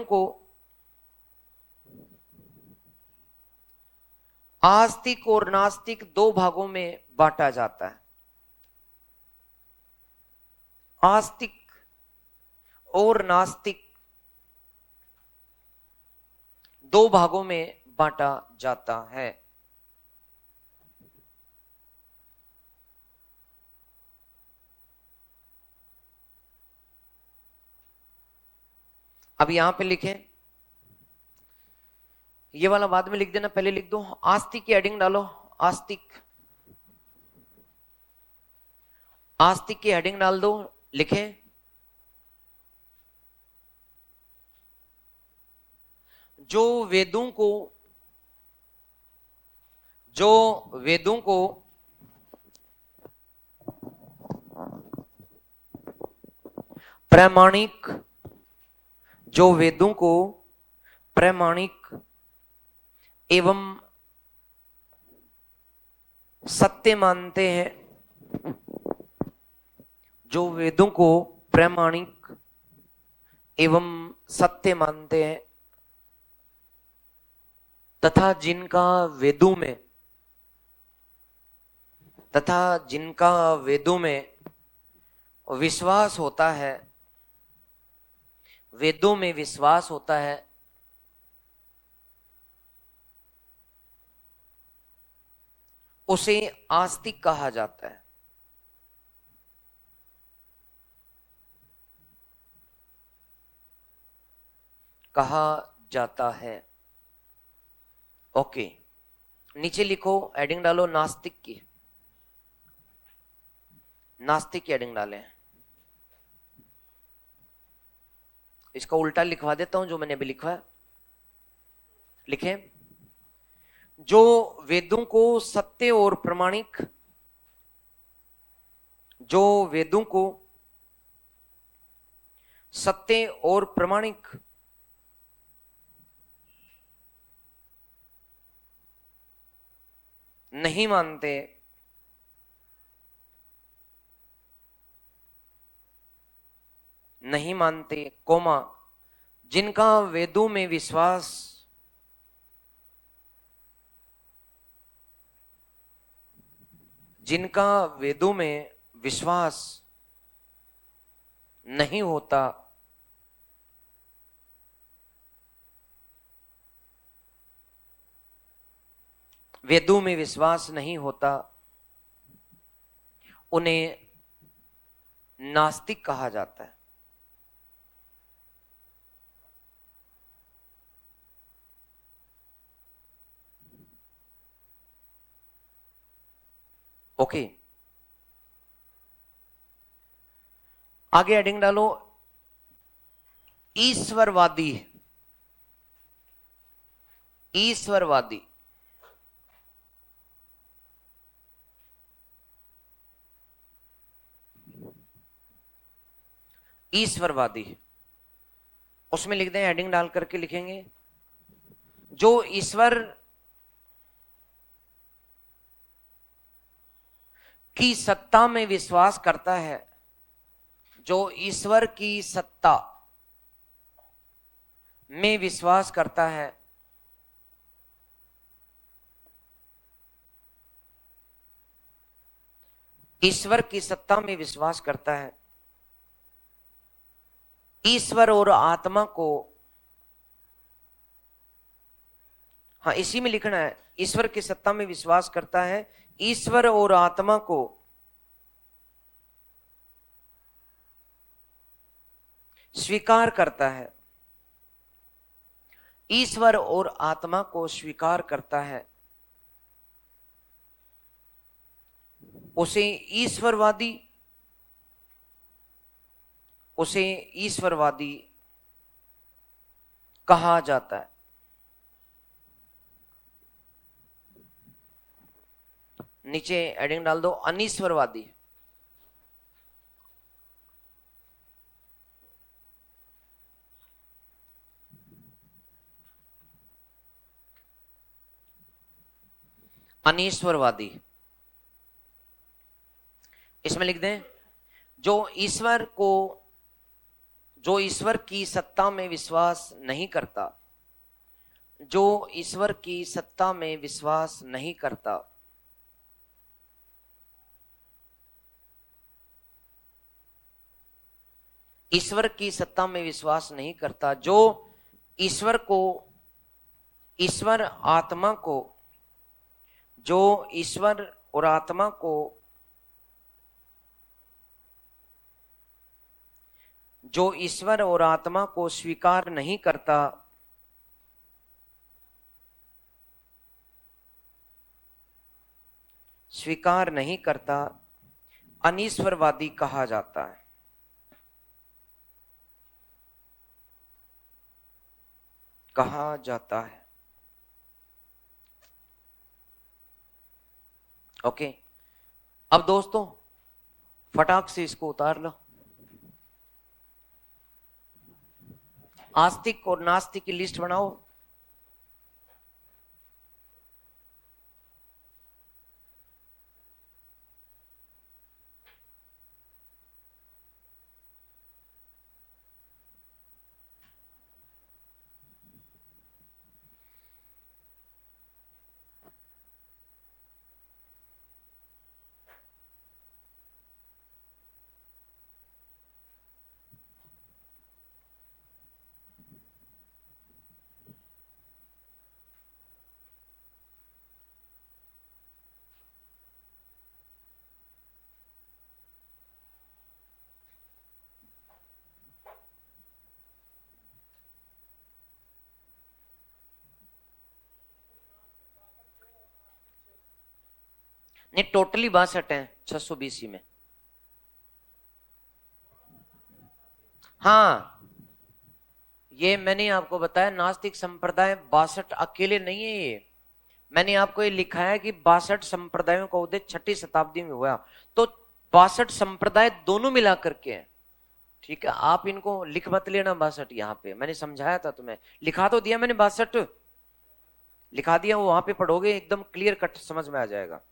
को आस्तिक और नास्तिक 2 भागों में बांटा जाता है। आस्तिक और नास्तिक 2 भागों में बांटा जाता है। अब यहां पे लिखें, ये वाला बाद में लिख देना, पहले लिख दो। आस्तिक की हेडिंग डालो, आस्तिक, आस्तिक की हेडिंग डाल दो, लिखें जो वेदों को प्रामाणिक, जो वेदों को प्रामाणिक एवं सत्य मानते हैं, जो वेदों को प्रामाणिक एवं सत्य मानते हैं तथा जिनका वेदों में विश्वास होता है, वेदों में विश्वास होता है, उसे आस्तिक कहा जाता है। कहा जाता है। ओके, नीचे लिखो, एडिंग डालो नास्तिक की, नास्तिक की एडिंग डालें। इसका उल्टा लिखवा देता हूं जो मैंने अभी लिखा है। लिखें, जो वेदों को सत्य और प्रमाणिक, जो वेदों को सत्य और प्रमाणिक नहीं मानते, नहीं मानते, कोमा, जिनका वेदों में विश्वास, जिनका वेदों में विश्वास नहीं होता, वेदों में विश्वास नहीं होता, उन्हें नास्तिक कहा जाता है। ओके, आगे हेडिंग डालो ईश्वरवादी, ईश्वरवादी। ईश्वरवादी, उसमें लिख दें, हेडिंग डाल करके लिखेंगे, जो ईश्वर की सत्ता में विश्वास करता है, जो ईश्वर की सत्ता में विश्वास करता है, ईश्वर की सत्ता में विश्वास करता है, ईश्वर और आत्मा को, हाँ इसी में लिखना है, ईश्वर की सत्ता में विश्वास करता है, ईश्वर और आत्मा को स्वीकार करता है, ईश्वर और आत्मा को स्वीकार करता है, उसे ईश्वरवादी, उसे ईश्वरवादी कहा जाता है। नीचे एडिंग डाल दो अनीश्वरवादी। अनीश्वरवादी, इसमें लिख दें, जो ईश्वर को, जो ईश्वर की सत्ता में विश्वास नहीं करता, जो ईश्वर की सत्ता में विश्वास नहीं करता, ईश्वर की सत्ता में विश्वास नहीं करता, जो ईश्वर को, ईश्वर आत्मा को, जो ईश्वर और आत्मा को, जो ईश्वर और आत्मा को स्वीकार नहीं करता, स्वीकार नहीं करता, अनीश्वरवादी कहा जाता है। कहा जाता है। ओके, अब दोस्तों फटाक से इसको उतार लो। आस्तिक और नास्तिक की लिस्ट बनाओ। नहीं, टोटली 62 हैं 620 में। हाँ, ये मैंने आपको बताया, नास्तिक संप्रदाय 62 अकेले नहीं है ये। मैंने आपको ये लिखा है कि 62 संप्रदायों का उदय 6ठी शताब्दी में हुआ। तो 62 संप्रदाय दोनों मिला करके हैं। ठीक है, आप इनको लिख मत लेना 62, यहाँ पे मैंने समझाया था तुम्हें, लिखा तो दिया मैंने 62, लिखा दिया, वो वहां पे पढ़ोगे एकदम क्लियर कट समझ में आ जाएगा।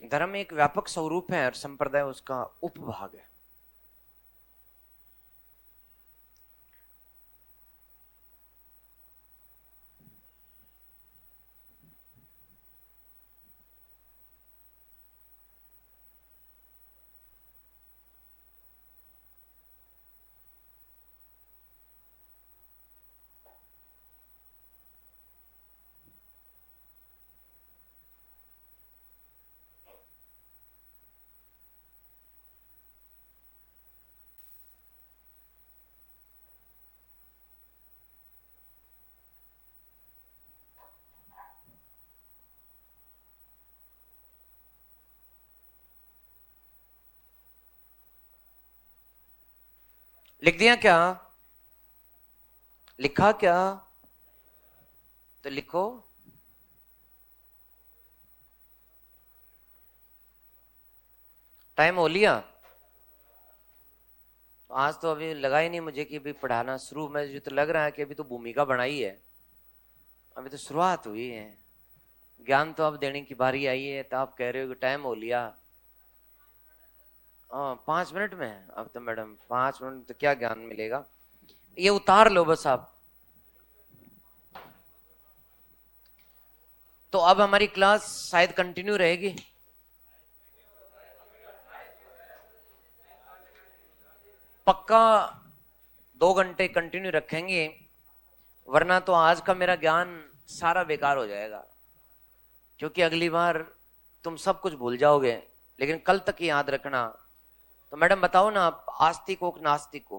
धर्म एक व्यापक स्वरूप है और संप्रदाय उसका उपभाग है। लिख दिया क्या? लिखा क्या? तो लिखो। टाइम हो लिया? आज तो अभी लगा ही नहीं मुझे कि अभी पढ़ाना शुरू, मुझे तो लग रहा है कि अभी तो भूमिका बनाई है, अभी तो शुरुआत हुई है। ज्ञान तो अब देने की बारी आई है, तो आप कह रहे हो कि टाइम हो लिया। 5 मिनट में? अब तो मैडम 5 मिनट तो क्या ज्ञान मिलेगा, ये उतार लो बस आप। तो अब हमारी क्लास शायद कंटिन्यू रहेगी। पक्का 2 घंटे कंटिन्यू रखेंगे, वरना तो आज का मेरा ज्ञान सारा बेकार हो जाएगा, क्योंकि अगली बार तुम सब कुछ भूल जाओगे, लेकिन कल तक याद रखना। तो मैडम बताओ ना, आप आस्तिक हो कि नास्तिक हो?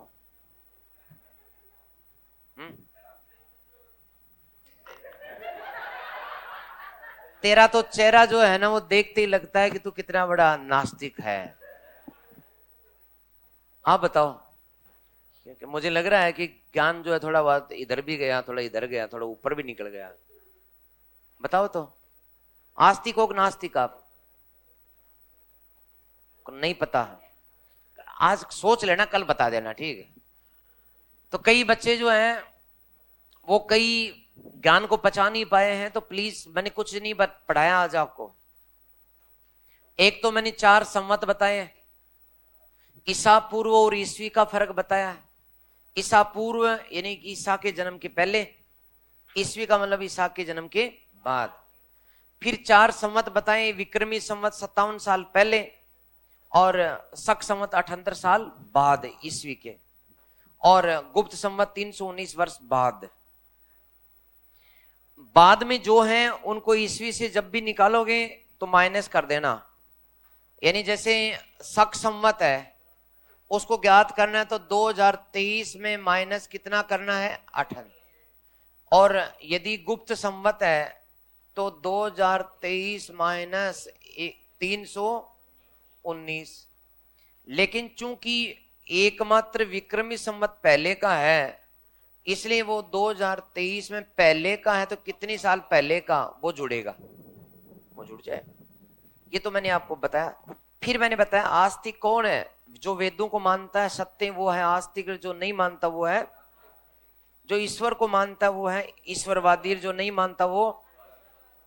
हम्म? तेरा तो चेहरा जो है ना, वो देखते ही लगता है कि तू कितना बड़ा नास्तिक है। आप बताओ, क्योंकि मुझे लग रहा है कि ज्ञान जो है थोड़ा बहुत इधर भी गया, थोड़ा इधर गया, थोड़ा ऊपर भी निकल गया। बताओ तो, आस्तिक हो कि नास्तिक आप? को नहीं पता? आज सोच लेना, कल बता देना, ठीक है? तो कई बच्चे जो हैं वो कई ज्ञान को पचा नहीं पाए हैं, तो प्लीज, मैंने कुछ नहीं पढ़ाया आज आपको। एक तो मैंने 4 संवत बताए, ईसा पूर्व और ईस्वी का फर्क बताया। ईसा पूर्व यानी कि ईसा के जन्म के पहले, ईस्वी का मतलब ईसा के जन्म के बाद। फिर 4 संवत बताए, विक्रमी संवत 57 साल पहले, और शक संवत 78 साल बाद ईस्वी के, और गुप्त संवत 319 वर्ष बाद। बाद में जो है उनको ईस्वी से जब भी निकालोगे तो माइनस कर देना। यानी जैसे शक संवत है, उसको ज्ञात करना है तो 2023 में माइनस कितना करना है, 58। और यदि गुप्त संवत है तो 2023 माइनस 319। लेकिन चूंकि एकमात्र विक्रमी संवत पहले का है, इसलिए वो 2023 में पहले का है तो कितनी साल पहले का वो जुड़ेगा, वो जुड़ जाए। ये तो मैंने आपको बताया। फिर मैंने बताया आस्तिक कौन है, जो वेदों को मानता है सत्य वो है आस्तिक, जो नहीं मानता वो है, जो ईश्वर को मानता है वो है ईश्वरवादी, जो नहीं मानता वो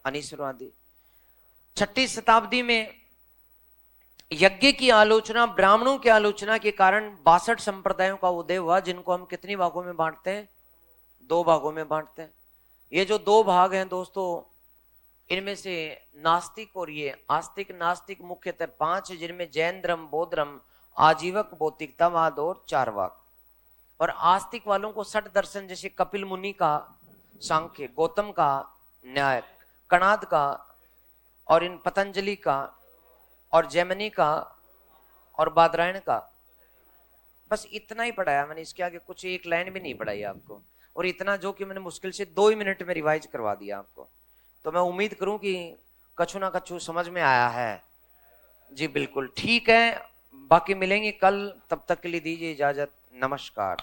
अनिश्वरवादी। 6ठी शताब्दी में यज्ञ की आलोचना, ब्राह्मणों की आलोचना के कारण 62 संप्रदायों का उदय हुआ, जिनको हम कितनी भागों में बांटते हैं, 2 भागों में बांटते हैं। ये जो 2 भाग हैं दोस्तों, इनमें से नास्तिक और ये आस्तिक नास्तिक मुख्यतः 5, जिनमें जैन धर्म, बौद्ध धर्म, आजीवक भौतिकतावाद और चारवाक। और आस्तिक वालों को 6 दर्शन, जैसे कपिल मुनि का सांख्य, गौतम का न्याय, कणाद का, और इन पतंजलि का, और जैमिनी का, और बादरायण का, बस इतना ही पढ़ाया मैंने। इसके आगे कुछ एक लाइन भी नहीं पढ़ाई आपको, और इतना जो कि मैंने मुश्किल से 2 ही मिनट में रिवाइज करवा दिया आपको। तो मैं उम्मीद करूं कि कछु ना कछु समझ में आया है। जी बिल्कुल ठीक है, बाकी मिलेंगे कल, तब तक के लिए दीजिए इजाजत, नमस्कार।